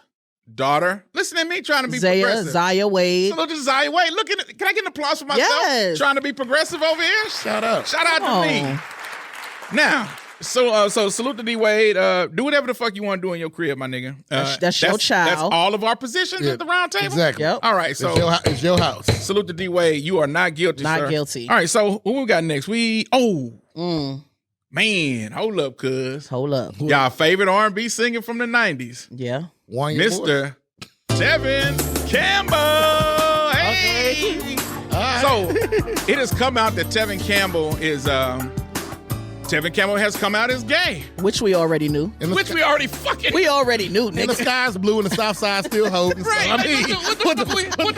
daughter. Listen to me trying to be progressive. Zaya Wade. Salute to Zaya Wade. Look at it. Can I get an applause for myself? Yes. Trying to be progressive over here? Shout out to me. Now, So salute to D Wade. Do whatever the fuck you want to do in your crib, my nigga. That's your child. That's all of our positions at the round table. Exactly. Yep. All right, so It's your house. salute to D Wade. You are not guilty. Not sir. guilty. All right, so what we got next? Man, hold up, cuz. Hold up. Y'all favorite R&B singer from the 90s, Yeah. Mr. Tevin Campbell. Hey. Okay. All right. So it has come out that Tevin Campbell has come out as gay, Which we already knew. which we already fucking. We already knew, And the nigga. sky's blue and the south side still holding. Right. So, I mean, what the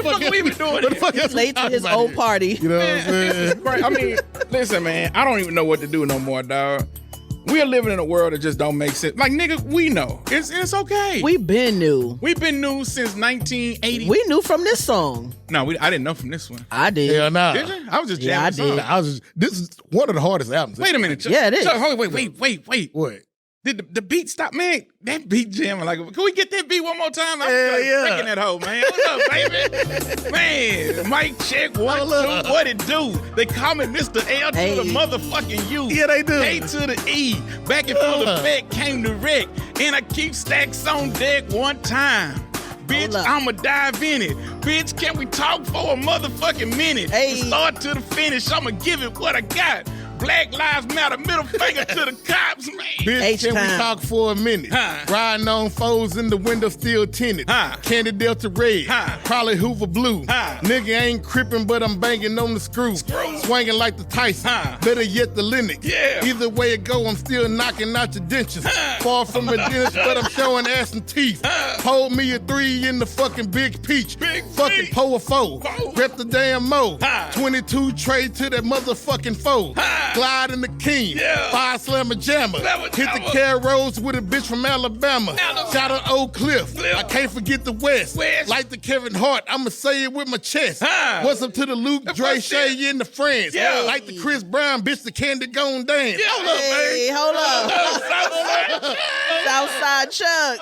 fuck are we even doing? what the fuck He's else we late to talking his about own here? party. You know what I'm This is saying? great. I mean, listen, man, I don't even know what to do no more, dog. We are living in a world that just don't make sense. Like, nigga, we know. It's okay. We been new. We've been new since 1980. We knew from this song. No, I didn't know from this one. I did. Hell nah. Did you? I was just Yeah, jamming. I the did. song. This is one of the hardest albums. Wait a minute. Chuck. Yeah, it is. Chuck, hold on, wait. What? Did the beat stop? Man, that beat jamming. Like, can we get that beat one more time? I'm Hell yeah. breaking that hoe, man. What's up, baby? Man, mic check, 1, 2, what it do? They call me Mr. L to Hey. the motherfucking U. Yeah, they do. A to the E. Back and forth the back came the wreck. And I keep stacks on deck one time. Bitch, Hold up. I'ma dive in it. Bitch, can we talk for a motherfucking minute? Hey. From start to the finish, I'ma give it what I got. Black Lives Matter, middle finger to the cops, man. Bitch, can we H-time. talk for a minute? Huh. Riding on foes in the window still tinted. Huh. Candy Delta red. Huh. Probably Hoover blue. Huh. Nigga ain't crippin', but I'm banging on the screw. Swinging like the Tyson. Huh. Better yet the Linux. Yeah. Either way it go, I'm still knocking out your dentures. Far from a dentist, but I'm showing ass and teeth. Hold me a 3 in the fucking Big Peach. Big fucking Peach. Poa Foe. Foe. Rep the damn mo. Huh. 22 trade to that motherfucking foe. Huh. Glide in the king. Yeah. 5 slammer jammer. Slammer Hit the jammer. Carol Rose with a bitch from Alabama. Shout out Oak Cliff. I can't forget the West. Like the Kevin Hart, I'ma say it with my chest. Huh. What's up to the Luke, Dre, first Shay, and the friends? Yeah. Like the Chris Brown, bitch, the Candy Gone Dance. Yeah. Hold up, Hey, man. hold up. Southside. Southside Chuck.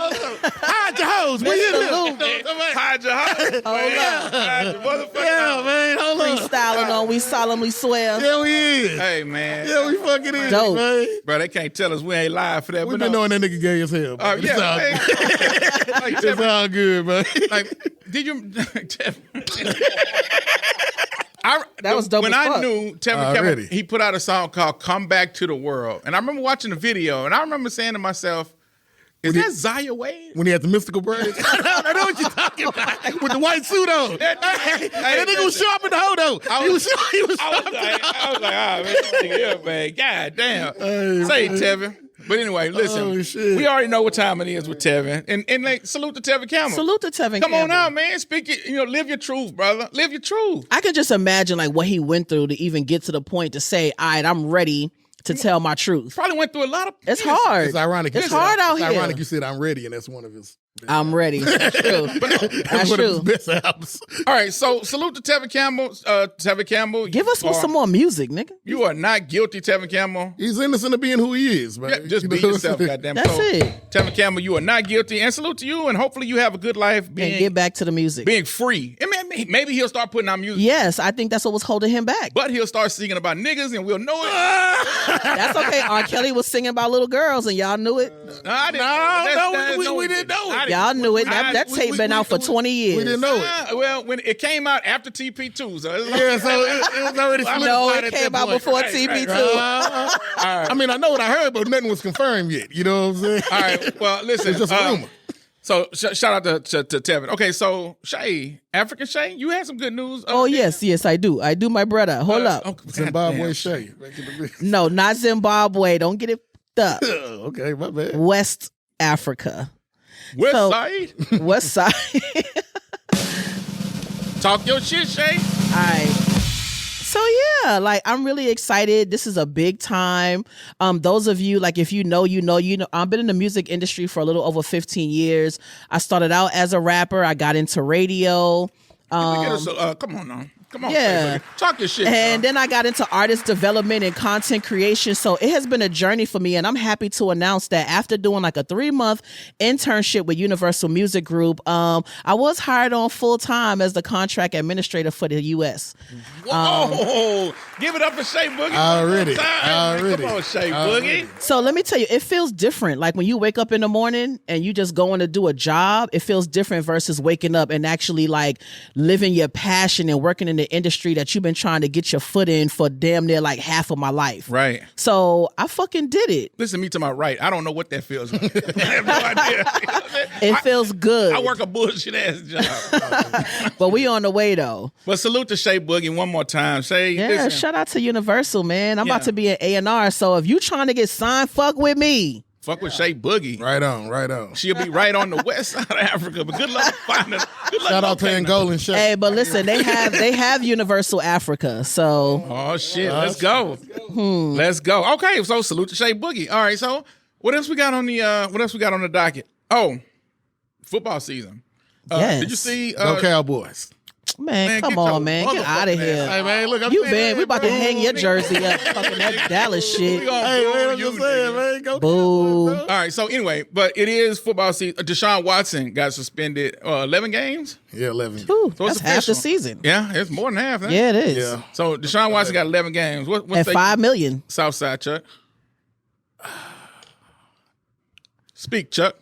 Hide your hoes. Where you Mr. live? Hide your house. Hold up. Hide your motherfucking Yeah, house. man. Hold up. Freestyling on We Solemnly Swear. Yeah, we is. Hey, man. Yeah, we fucking is, Dope. man. Bro, they can't tell us we ain't live for that. We but been no. knowing that nigga gay as hell. Oh, man. yeah. It's all man. good. Like, It's all good, man. like, did you? That was dope When as I fuck. knew Tevin Already. Campbell, he put out a song called "Come Back to the World," and I remember watching the video, and I remember saying to myself, "Is that Zaya Wade?" When he had the mystical braids. I know what you're talking about. With the white suit on. That nigga was sharp in the hoe, though. He was sharp in the I was like, ah, man, this nigga here, man. God damn. Hey, Say it, man. Tevin. But anyway, listen, Oh, shit. we already know what time it is with Tevin. And like, salute to Tevin Campbell. Salute to Tevin Come on Campbell. out, man. Speak it, live your truth, brother. Live your truth. I could just imagine like what he went through to even get to the point to say, all right, I'm ready to tell my truth. Probably went through a lot of It's hard. It's ironic. It's hard out It's here. ironic you said I'm ready, and that's one of his. I'm ready. That's true. That's one true. of his best albums. All right, so salute to Tevin Campbell. Tevin Campbell. Give us some more music, nigga. You are not guilty, Tevin Campbell. He's innocent of being who he is, man. Yeah, just You be know? yourself, goddamn. That's so, it. Tevin Campbell, you are not guilty. And salute to you, and hopefully you have a good life And being, get back to the music. being free. I mean, maybe he'll start putting out music. Yes, I think that's what was holding him back. But he'll start singing about niggas, and we'll know it. That's okay. R. Kelly was singing about little girls, and y'all knew it. I didn't we didn't know it. Y'all knew it. That we- tape we- been we- out for 20 years. We didn't know it. Well, when it came out after TP2, so it's like, Yeah, so it was already solidified No, it at came that out point. before Right, TP2. right. I mean, I know what I heard, but nothing was confirmed yet. You know what I'm saying? all right. Well, listen. It's just a rumor. So shout out to Tevin. Okay, so Shay, African Shay, you had some good news. Oh, yes, I do. I do, my brother. Hold up. Okay, Zimbabwe goddamn. Shay. Back in the business. No, not Zimbabwe. Don't get it up. Okay, my bad. West Africa. West So- Side. West side. Talk your shit, Shay. All right. So yeah, like I'm really excited. This is a big time. Those of you, like if you know. I've been in the music industry for a little over 15 years. I started out as a rapper. I got into radio. Come on now. Come on. Yeah. Shay, talk your shit. And bro. then I got into artist development and content creation. So it has been a journey for me. And I'm happy to announce that after doing like a 3-month internship with Universal Music Group, I was hired on full time as the contract administrator for the U.S. Whoa. Give it up for Shay Boogie. Already. Come on, Shay Boogie. So let me tell you, it feels different. Like when you wake up in the morning and you just going to do a job, it feels different versus waking up and actually like living your passion and working in the industry that you've been trying to get your foot in for damn near like half of my life. Right. So I fucking did it. Listen to me to my right. I don't know what that feels like. I have no idea. It feels good. I work a bullshit ass job. But we on the way though. But salute to Shay Boogie one more time. Shay, Yeah, listen. shout out to Universal, man. I'm about Yeah. to be an A&R. So if you trying to get signed, fuck with me. Fuck with Shay Boogie. Right on. She'll be right on the west side of Africa. But good luck finding. Good luck Shout out to locating her. Angola and Shay. Hey, but listen, they have Universal Africa. So Oh shit, let's go. Let's go. Okay, so salute to Shay Boogie. All right, so what else we got on the docket? Oh, football season. Yes. Did you see Go Cowboys. man, come get your on, man. Get out of motherfucking here. ass Hey, man, look, I'm You saying, been, we about to bro. hang your jersey up, fucking that Dallas We shit. gonna Hey, boo man, I'm you, just saying, nigga. man. Go Boo. Cowboys, All bro. right, so anyway, but it is football season. Deshaun Watson got suspended 11 games. Yeah, 11. Ooh, So it's that's half the official. season. Yeah, it's more than half. Huh? Yeah, it is. Yeah. So Deshaun Watson got 11 games. What's At $5 million. Southside Chuck? Speak, Chuck.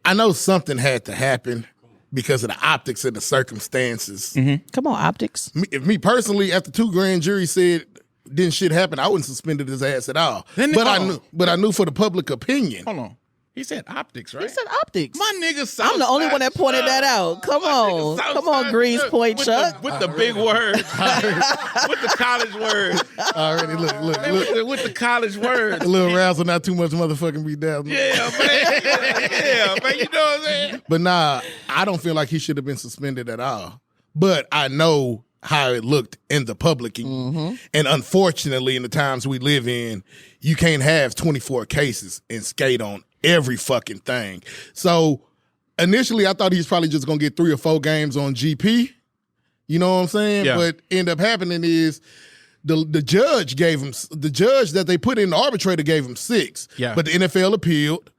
I know something had to happen because of the optics and the circumstances. Come on, optics. Me personally, after 2 grand jury said didn't shit happen, I wouldn't suspended his ass at all. But I knew for the public opinion. Hold on. He said optics, right? He said optics. My nigga I'm the only Southside one that pointed Chuck. that out. Come My on. nigga Come on, Southside Grease Chuck Point with Chuck. With the big words. With the college words. Already look. With the college words. A little razzle, not too much motherfucking be down. Yeah, man. Yeah, man. You know what I'm saying? But nah, I don't feel like he should have been suspended at all. But I know how it looked in the public. And unfortunately, in the times we live in, you can't have 24 cases and skate on every fucking thing. So initially, I thought he was probably just going to get 3 or 4 games on GP. You know what I'm saying? Yeah. But end up happening is the judge that they put in, the arbitrator gave him 6. Yeah. But the NFL appealed.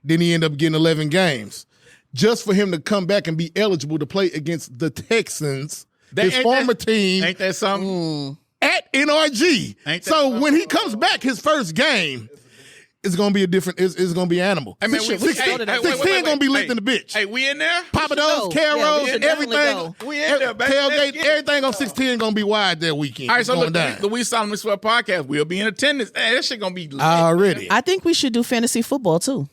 Then he ended up getting 11 games. Just for him to come back and be eligible to play against the Texans, his former team, Ain't that something? at NRG. Ain't that So something? when he comes back, his first game, it's gonna be a different. It's gonna be animal. I mean, We should go to that. 16 gonna be lit Hey, in the bitch. Hey, we in there? Papa go. Do's, Yeah, we Carols, should definitely everything. go. We in there, baby. Let's Tailgate, get it. everything on 16 gonna be wide that weekend. All right, It's so going look, down. the We Solemnly Swear podcast, we'll be in attendance. Hey, that shit gonna be lit. Already. I think we should do fantasy football too.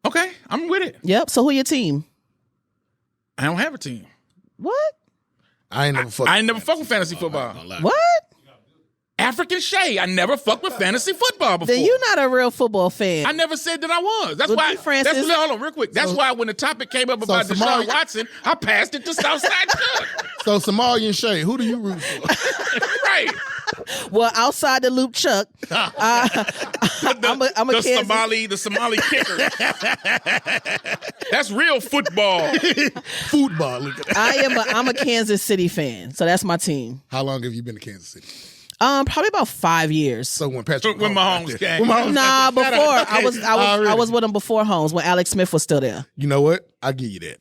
Okay, I'm with it. Yep. So who your team? I don't have a team. What? I ain't never fuck. I ain't never fuck with fantasy football. What? African Shay, I never fucked with fantasy football before. Then you're not a real football fan. I never said that I was. That's Well, why. D. Francis- That's hold on, real quick. That's why when the topic came up about Samari- Deshaun Watson, I passed it to Southside Chuck. So Somalian Shay, who do you root for? Right. Well, outside the loop, Chuck. I'm a The Somali kicker. That's real football. Football. Look at that. I'm a Kansas City fan, so that's my team. How long have you been to Kansas City? Probably about 5 years. So when Patrick When Mahomes Mahomes got there. came. When Mahomes Nah, got there. before Okay. I was Already. with him before Holmes when Alex Smith was still there. You know what? I'll give you that.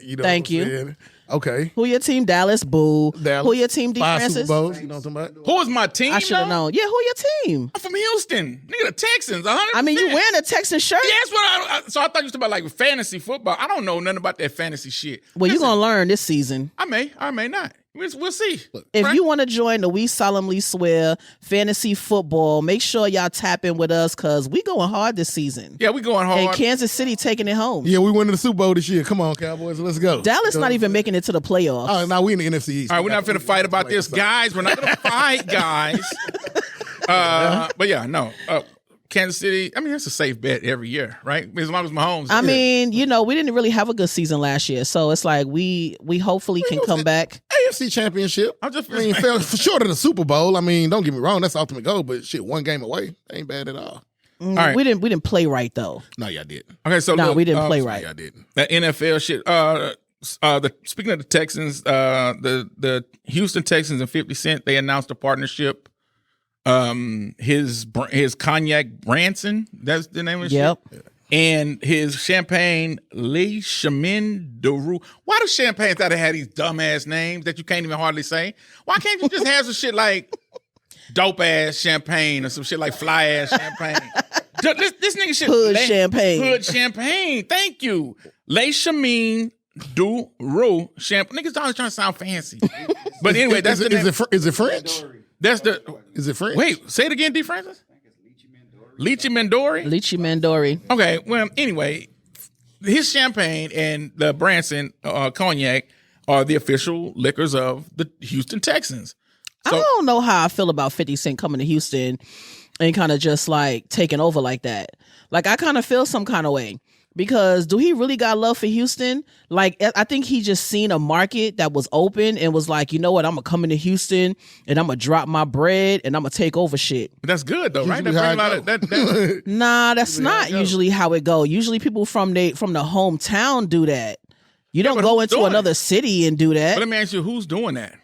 You know Thank what I'm you. saying? Okay. Who your team? Dallas. Boo. Dallas. Who your team? D. 5 Francis. Super Bowls. You know what I'm talking about? Who was my team? I should have though? known. Yeah, who your team? I'm from Houston. Nigga, the Texans. 100%. I mean, you wearing a Texan shirt? Yeah, that's what so I thought you was about like fantasy football. I don't know nothing about that fantasy shit. Well, you're Listen, gonna learn this season. I may not. We'll see. If Frank- you want to join the We Solemnly Swear fantasy football, make sure y'all tap in with us because we going hard this season. Yeah, we going hard. And Kansas City taking it home. Yeah, we went to the Super Bowl this year. Come on, Cowboys. Let's go. Dallas not even making it to the playoffs. Oh, now we in the NFC East. All right, we're not finna fight about this, guys. We're not gonna fight, guys. But yeah, no. Kansas City, I mean, that's a safe bet every year, right? As long as Mahomes. I mean, we didn't really have a good season last year, so it's like we hopefully can come back. AFC Championship. I'm just- I mean, fell for short of the Super Bowl. I mean, don't get me wrong, that's the ultimate goal, but shit, 1 game away. Ain't bad at all. all right. We didn't play right though. No, y'all didn't. Okay, so No, look, we didn't play right. Y'all didn't. that NFL shit. Speaking of the Texans, the Houston Texans and 50 Cent, they announced a partnership. His cognac Branson, that's the name of the Yep. shit. And his champagne Le Chemin de Roux. Why do champagnes gotta have these dumbass names that you can't even hardly say? Why can't you just have some shit like dope ass champagne or some shit like fly ass champagne. This nigga shit. Hood champagne. Hood champagne. Thank you. Le Chemin du Roux champagne. Niggas always trying to sound fancy. But anyway, that's the name. Is it French? That's the. Is it French? Wait, say it again, D. Francis. Lychee Mandori. Lychee Mandori. Okay. Well, anyway, his champagne and the Branson cognac are the official liquors of the Houston Texans. So, I don't know how I feel about 50 Cent coming to Houston and kind of just like taking over like that. Like I kind of feel some kind of way because do he really got love for Houston? Like I think he just seen a market that was open and was like, you know what, I'm gonna come into Houston and I'm gonna drop my bread and I'm gonna take over shit. but that's good though, right? That Usually bring a how lot it of that. Nah, that's not usually how it go. Usually people from the hometown do that. You don't but go who's into doing another city and do that. But let me ask you, who's doing that?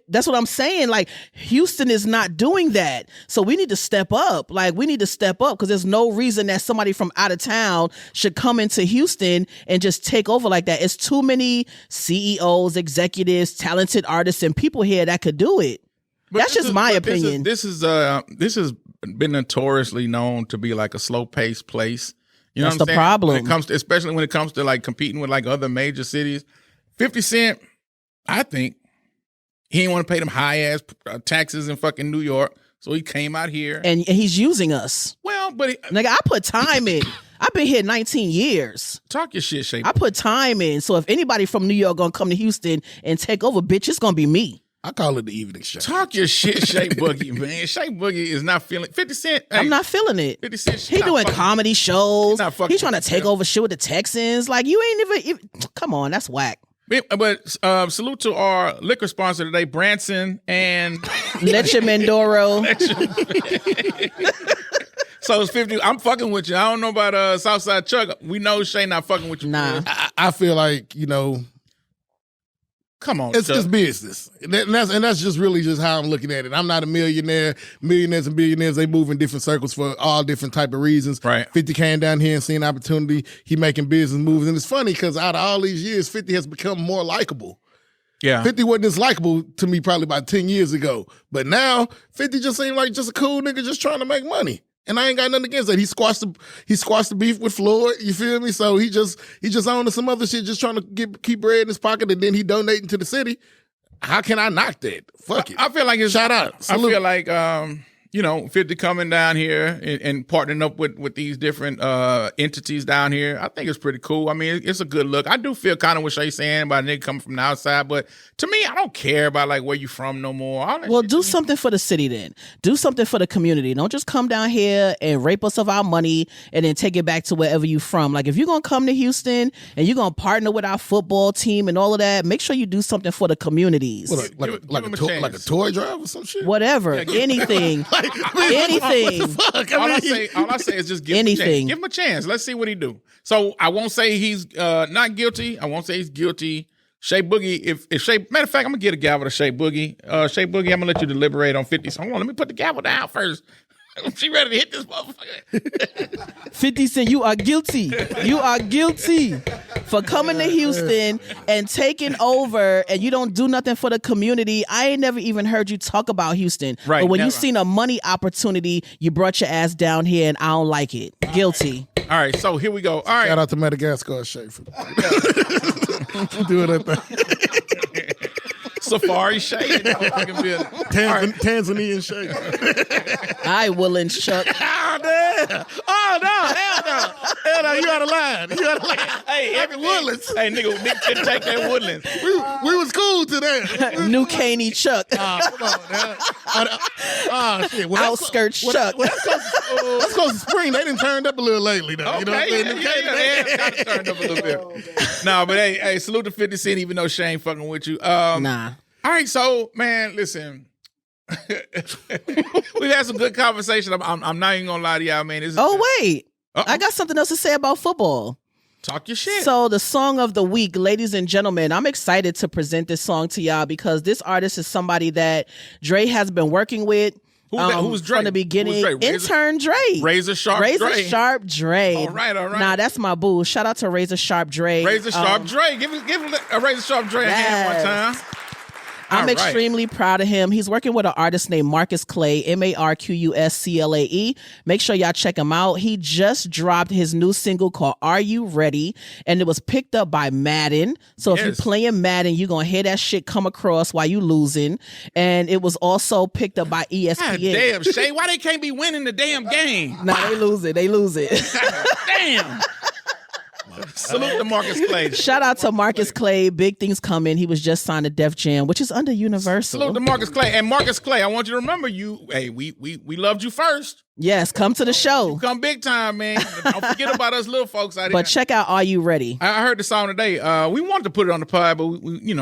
That's what I'm saying. Like Houston is not doing that. So we need to step up. Like we need to step up because there's no reason that somebody from out of town should come into Houston and just take over like that. It's too many CEOs, executives, talented artists, and people here that could do it. That's just my opinion. This has been notoriously known to be like a slow paced place. You know That's what I'm the saying? problem. When it comes to, especially when it comes to like competing with like other major cities. 50 Cent, I think he didn't want to pay them high ass taxes in fucking New York, so he came out here. And he's using us. Well, but Nigga, I put time in. I've been here 19 years. talk your shit, Shay. I put time in. So if anybody from New York gonna come to Houston and take over, bitch, it's gonna be me. I call it the evening show. Talk your shit, Shay Boogie, man. Shay Boogie is not feeling 50 Cent. Hey, I'm not feeling it. 50 Cent. He doing comedy shows. not fucking He's trying to with take himself. over shit with the Texans. Like you ain't even come on, that's whack. But salute to our liquor sponsor today, Branson and Leche Mendoro. So it's 50. I'm fucking with you. I don't know about Southside Chuck. We know Shay not fucking with you. Nah. I feel like, you know, Come on, it's Chuck. just business. And that's just really just how I'm looking at it. I'm not a millionaire. Millionaires and billionaires, they move in different circles for all different type of reasons. Right. 50 came down here and seen opportunity. He making business moves. And it's funny because out of all these years, 50 has become more likable. Yeah. 50 wasn't as likable to me probably about 10 years ago. But now, 50 just seemed like just a cool nigga just trying to make money. And I ain't got nothing against that. He squashed the beef with Floyd, you feel me? So he just on to some other shit, just trying to keep bread in his pocket, and then he donating to the city. How can I knock that? Fuck it. I feel like it's Shout out. Salute. I feel like 50 coming down here and partnering up with these different entities down here. I think it's pretty cool. I mean, it's a good look. I do feel kind of what Shay's saying about a nigga coming from the outside, but to me, I don't care about like where you from no more. Well, do something for the city then. Do something for the community. Don't just come down here and rape us of our money and then take it back to wherever you from. Like if you're going to come to Houston and you're going to partner with our football team and all of that, make sure you do something for the communities. What, like a toy drive or some shit? Whatever. Anything. Anything. All I say is just give him a chance. Give him a chance. Let's see what he do. So I won't say he's not guilty. I won't say he's guilty. Shay Boogie, if Shay, matter of fact, I'm gonna get a gavel to Shay Boogie. Shay Boogie, I'm gonna let you deliberate on 50. So hold on, let me put the gavel down first. She ready to hit this motherfucker. 50 Cent, you are guilty. You are guilty for coming to Houston and taking over, and you don't do nothing for the community. I ain't never even heard you talk about Houston. Right, but when never. you seen a money opportunity, you brought your ass down here, and I don't like it. Guilty. All right, so here we go. All right. Shout out to Madagascar, Shay. Doing that thing. Safari Shay. Tanzanian Shay. I will and Chuck. Oh, damn. Oh, no. Hell no. You out of line. Hey, every Woodlands. Hey, nigga couldn't take that Woodlands. We was cool today. New Caney Chuck. Come on, man. Shit. Well, Outskirts Chuck. That's close to spring. They done turned up a little lately, though. You know what I'm saying? Yeah, got turned up a little bit. No, but hey, salute to 50 Cent, even though Shane fucking with you. Nah. All right, so man, listen. We've had some good conversation. I'm not even gonna lie to y'all, man. Wait. I got something else to say about football. Talk your shit. So the song of the week, ladies and gentlemen, I'm excited to present this song to y'all because this artist is somebody that Dre has been working with. Who's Dre? From the beginning. Who's Dre? Intern Dre. Razor Sharp Dre. All right. Nah, that's my boo. Shout out to Razor Sharp Dre. Razor Sharp Dre. Give him a Razor Sharp Dre a hand one time. I'm extremely proud of him. He's working with an artist named Marcus Clay, MarcusClae. Make sure y'all check him out. He just dropped his new single called Are You Ready? And it was picked up by Madden. So if you're playing Madden, you're going to hear that shit come across while you losing. And it was also picked up by ESPN. God damn, Shay, why they can't be winning the damn game? Nah, they lose it. They lose it. Damn. Salute to Marcus Clay. Shout out to Marcus Clay. Big things coming. He was just signed to Def Jam, which is under Universal. Salute to Marcus Clay. And Marcus Clay, I want you to remember hey, we loved you first. Yes, come to the show. You come big time, man. Don't forget about us little folks out here. But check out Are You Ready? I heard the song today. We wanted to put it on the pod, but we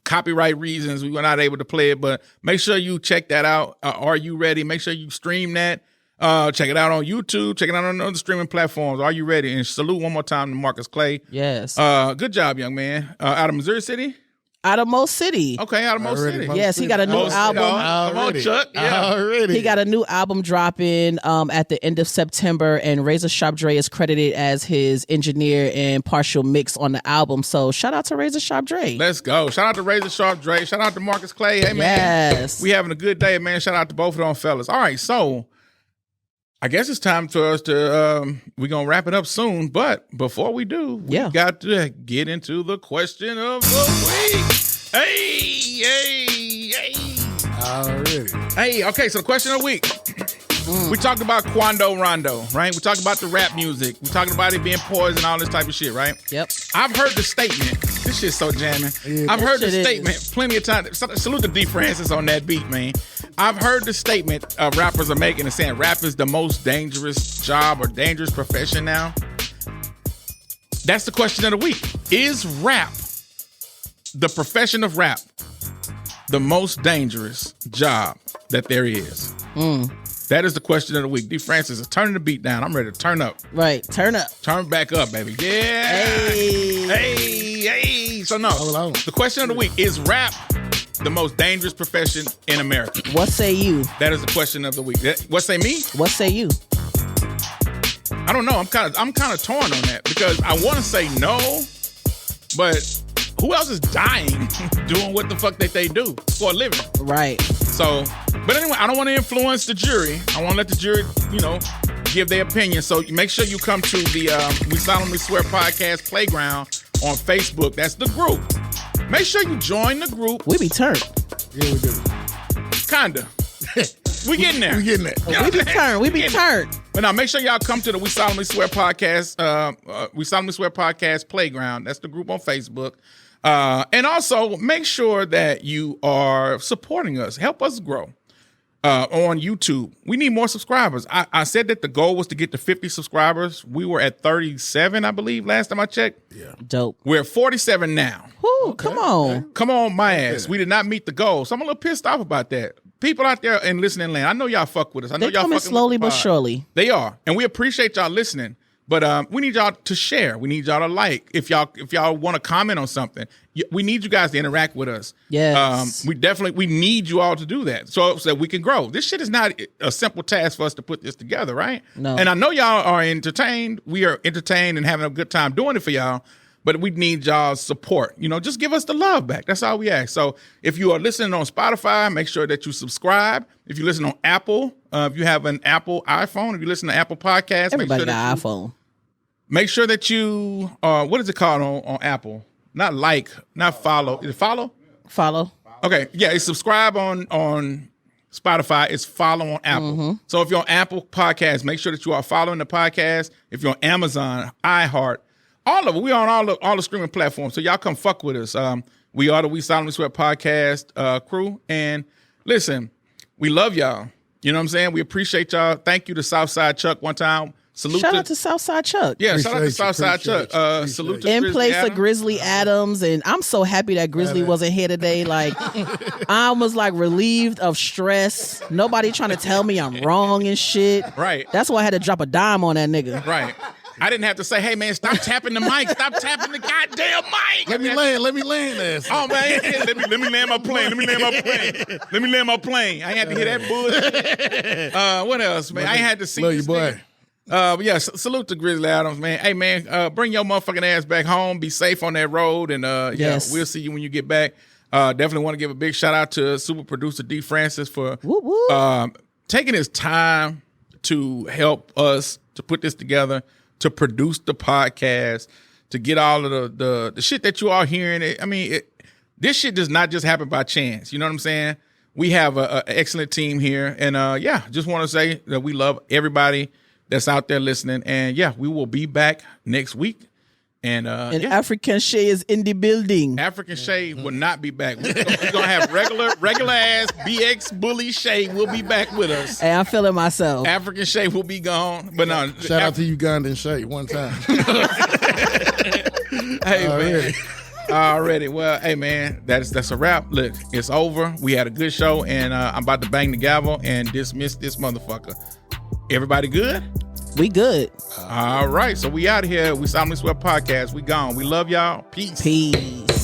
copyright reasons, we were not able to play it. But make sure you check that out. Are You Ready? Make sure you stream that. Check it out on YouTube. Check it out on other streaming platforms. Are you ready? And salute one more time to Marcus Clay. Yes. Good job, young man. Out of Missouri City? Out of Mo City. Okay, out of Mo City. Yes, he got a new album. Come on, Chuck. Yeah. Already. He got a new album dropping at the end of September, and Razor Sharp Dre is credited as his engineer and partial mix on the album. So shout out to Razor Sharp Dre. Let's go. Shout out to Razor Sharp Dre. Shout out to Marcus Clay. Hey, man. Yes. We having a good day, man. Shout out to both of them fellas. All right, so I guess it's time for us to, we're going to wrap it up soon. But before we do, we got to get into the question of the week. Hey. Already. Hey, okay, so the question of the week. We talked about Quando Rondo, right? We talked about the rap music. We talked about it being poison, all this type of shit, right? Yep. I've heard the statement. This shit's so jamming. Yeah, I've heard the shit statement plenty of times. Salute to D. Francis on that beat, man. I've heard the statement rappers are making and saying rap is the most dangerous job or dangerous profession now. That's the question of the week. Is rap, the profession of rap, the most dangerous job that there is? That is the question of the week. D. Francis is turning the beat down. I'm ready to turn up. Right. Turn up. Turn back up, baby. Yeah. Hey. So no, the question of the week, is rap the most dangerous profession in America? What say you? That is the question of the week. What say me? What say you? I don't know. I'm kind of torn on that because I want to say no, but who else is dying doing what the fuck that they do for a living? Right. So, but anyway, I don't want to influence the jury. I want to let the jury, give their opinion. So make sure you come to the We Solemnly Swear Podcast Playground on Facebook. That's the group. Make sure you join the group. We be turned. Yeah, we do. Kinda. We getting there. We getting there. We be turned. We be turned. But now make sure y'all come to the We Solemnly Swear Podcast, We Solemnly Swear Podcast Playground. That's the group on Facebook. And also make sure that you are supporting us. Help us grow on YouTube. We need more subscribers. I said that the goal was to get to 50 subscribers. We were at 37, I believe, last time I checked. Yeah. Dope. We're at 47 now. Whoo, come on. Come on, my ass. We did not meet the goal. So I'm a little pissed off about that. People out there in listening land, I know y'all fuck with us. I know They're y'all coming fucking slowly with the but pod. surely. They are. And we appreciate y'all listening. But we need y'all to share. We need y'all to like. If y'all want to comment on something, we need you guys to interact with us. Yes. We need you all to do that so that we can grow. This shit is not a simple task for us to put this together, right? No. And I know y'all are entertained. We are entertained and having a good time doing it for y'all. But we need y'all's support. Just give us the love back. That's all we ask. So if you are listening on Spotify, make sure that you subscribe. If you listen on Apple, if you have an Apple iPhone, if you listen to Apple Podcasts, Everybody make sure got an iPhone. Make sure that you, what is it called on Apple? Not follow. Is it follow? Follow. Okay, yeah, it's subscribe on Spotify. It's follow on Apple. Mm-hmm. So if you're on Apple Podcasts, make sure that you are following the podcast. If you're on Amazon, iHeart, all of it. We on all the streaming platforms. So y'all come fuck with us. We are the We Solemnly Swear Podcast crew. And listen, we love y'all. You know what I'm saying? We appreciate y'all. Thank you to Southside Chuck one time. Salute Shout out to Southside Chuck. Yeah, shout out to Southside Chuck. Salute to In Grizzlie place Adamz. of Grizzlie Adamz, and I'm so happy that Grizzlie wasn't here today. Like, I was like relieved of stress. Nobody trying to tell me I'm wrong and shit. Right. That's why I had to drop a dime on that nigga. Right. I didn't have to say, hey, man, stop tapping the mic. Stop tapping the goddamn mic. Let me land this. Oh, man. Let me land my plane. Let me land my plane. I ain't had to hear that bullshit. What else, man? I ain't had to see Love you, this boy. nigga. Yeah, salute to Grizzlie Adamz, man. Hey, man, bring your motherfucking ass back home. Be safe on that road. And, Yes. we'll see you when you get back. Definitely want to give a big shout out to super producer D. Francis for Woo, woo. Taking his time to help us to put this together, to produce the podcast, to get all of the shit that you are hearing. I mean, this shit does not just happen by chance. You know what I'm saying? We have an excellent team here. And just want to say that we love everybody that's out there listening. And we will be back next week. And African Shay is in the building. African Shay will not be back. We're gonna have regular ass BX Bully Shay will be back with us. Hey, I'm feeling myself. African Shay will be gone, but no. Shout out to Ugandan Shay one time. Hey man, already. Well, hey man, that's a wrap. Look, it's over. We had a good show, and I'm about to bang the gavel and dismiss this motherfucker. Everybody good? We good. All right, so we out here. We Solemnly Swear Podcast. We gone. We love y'all. Peace. Peace.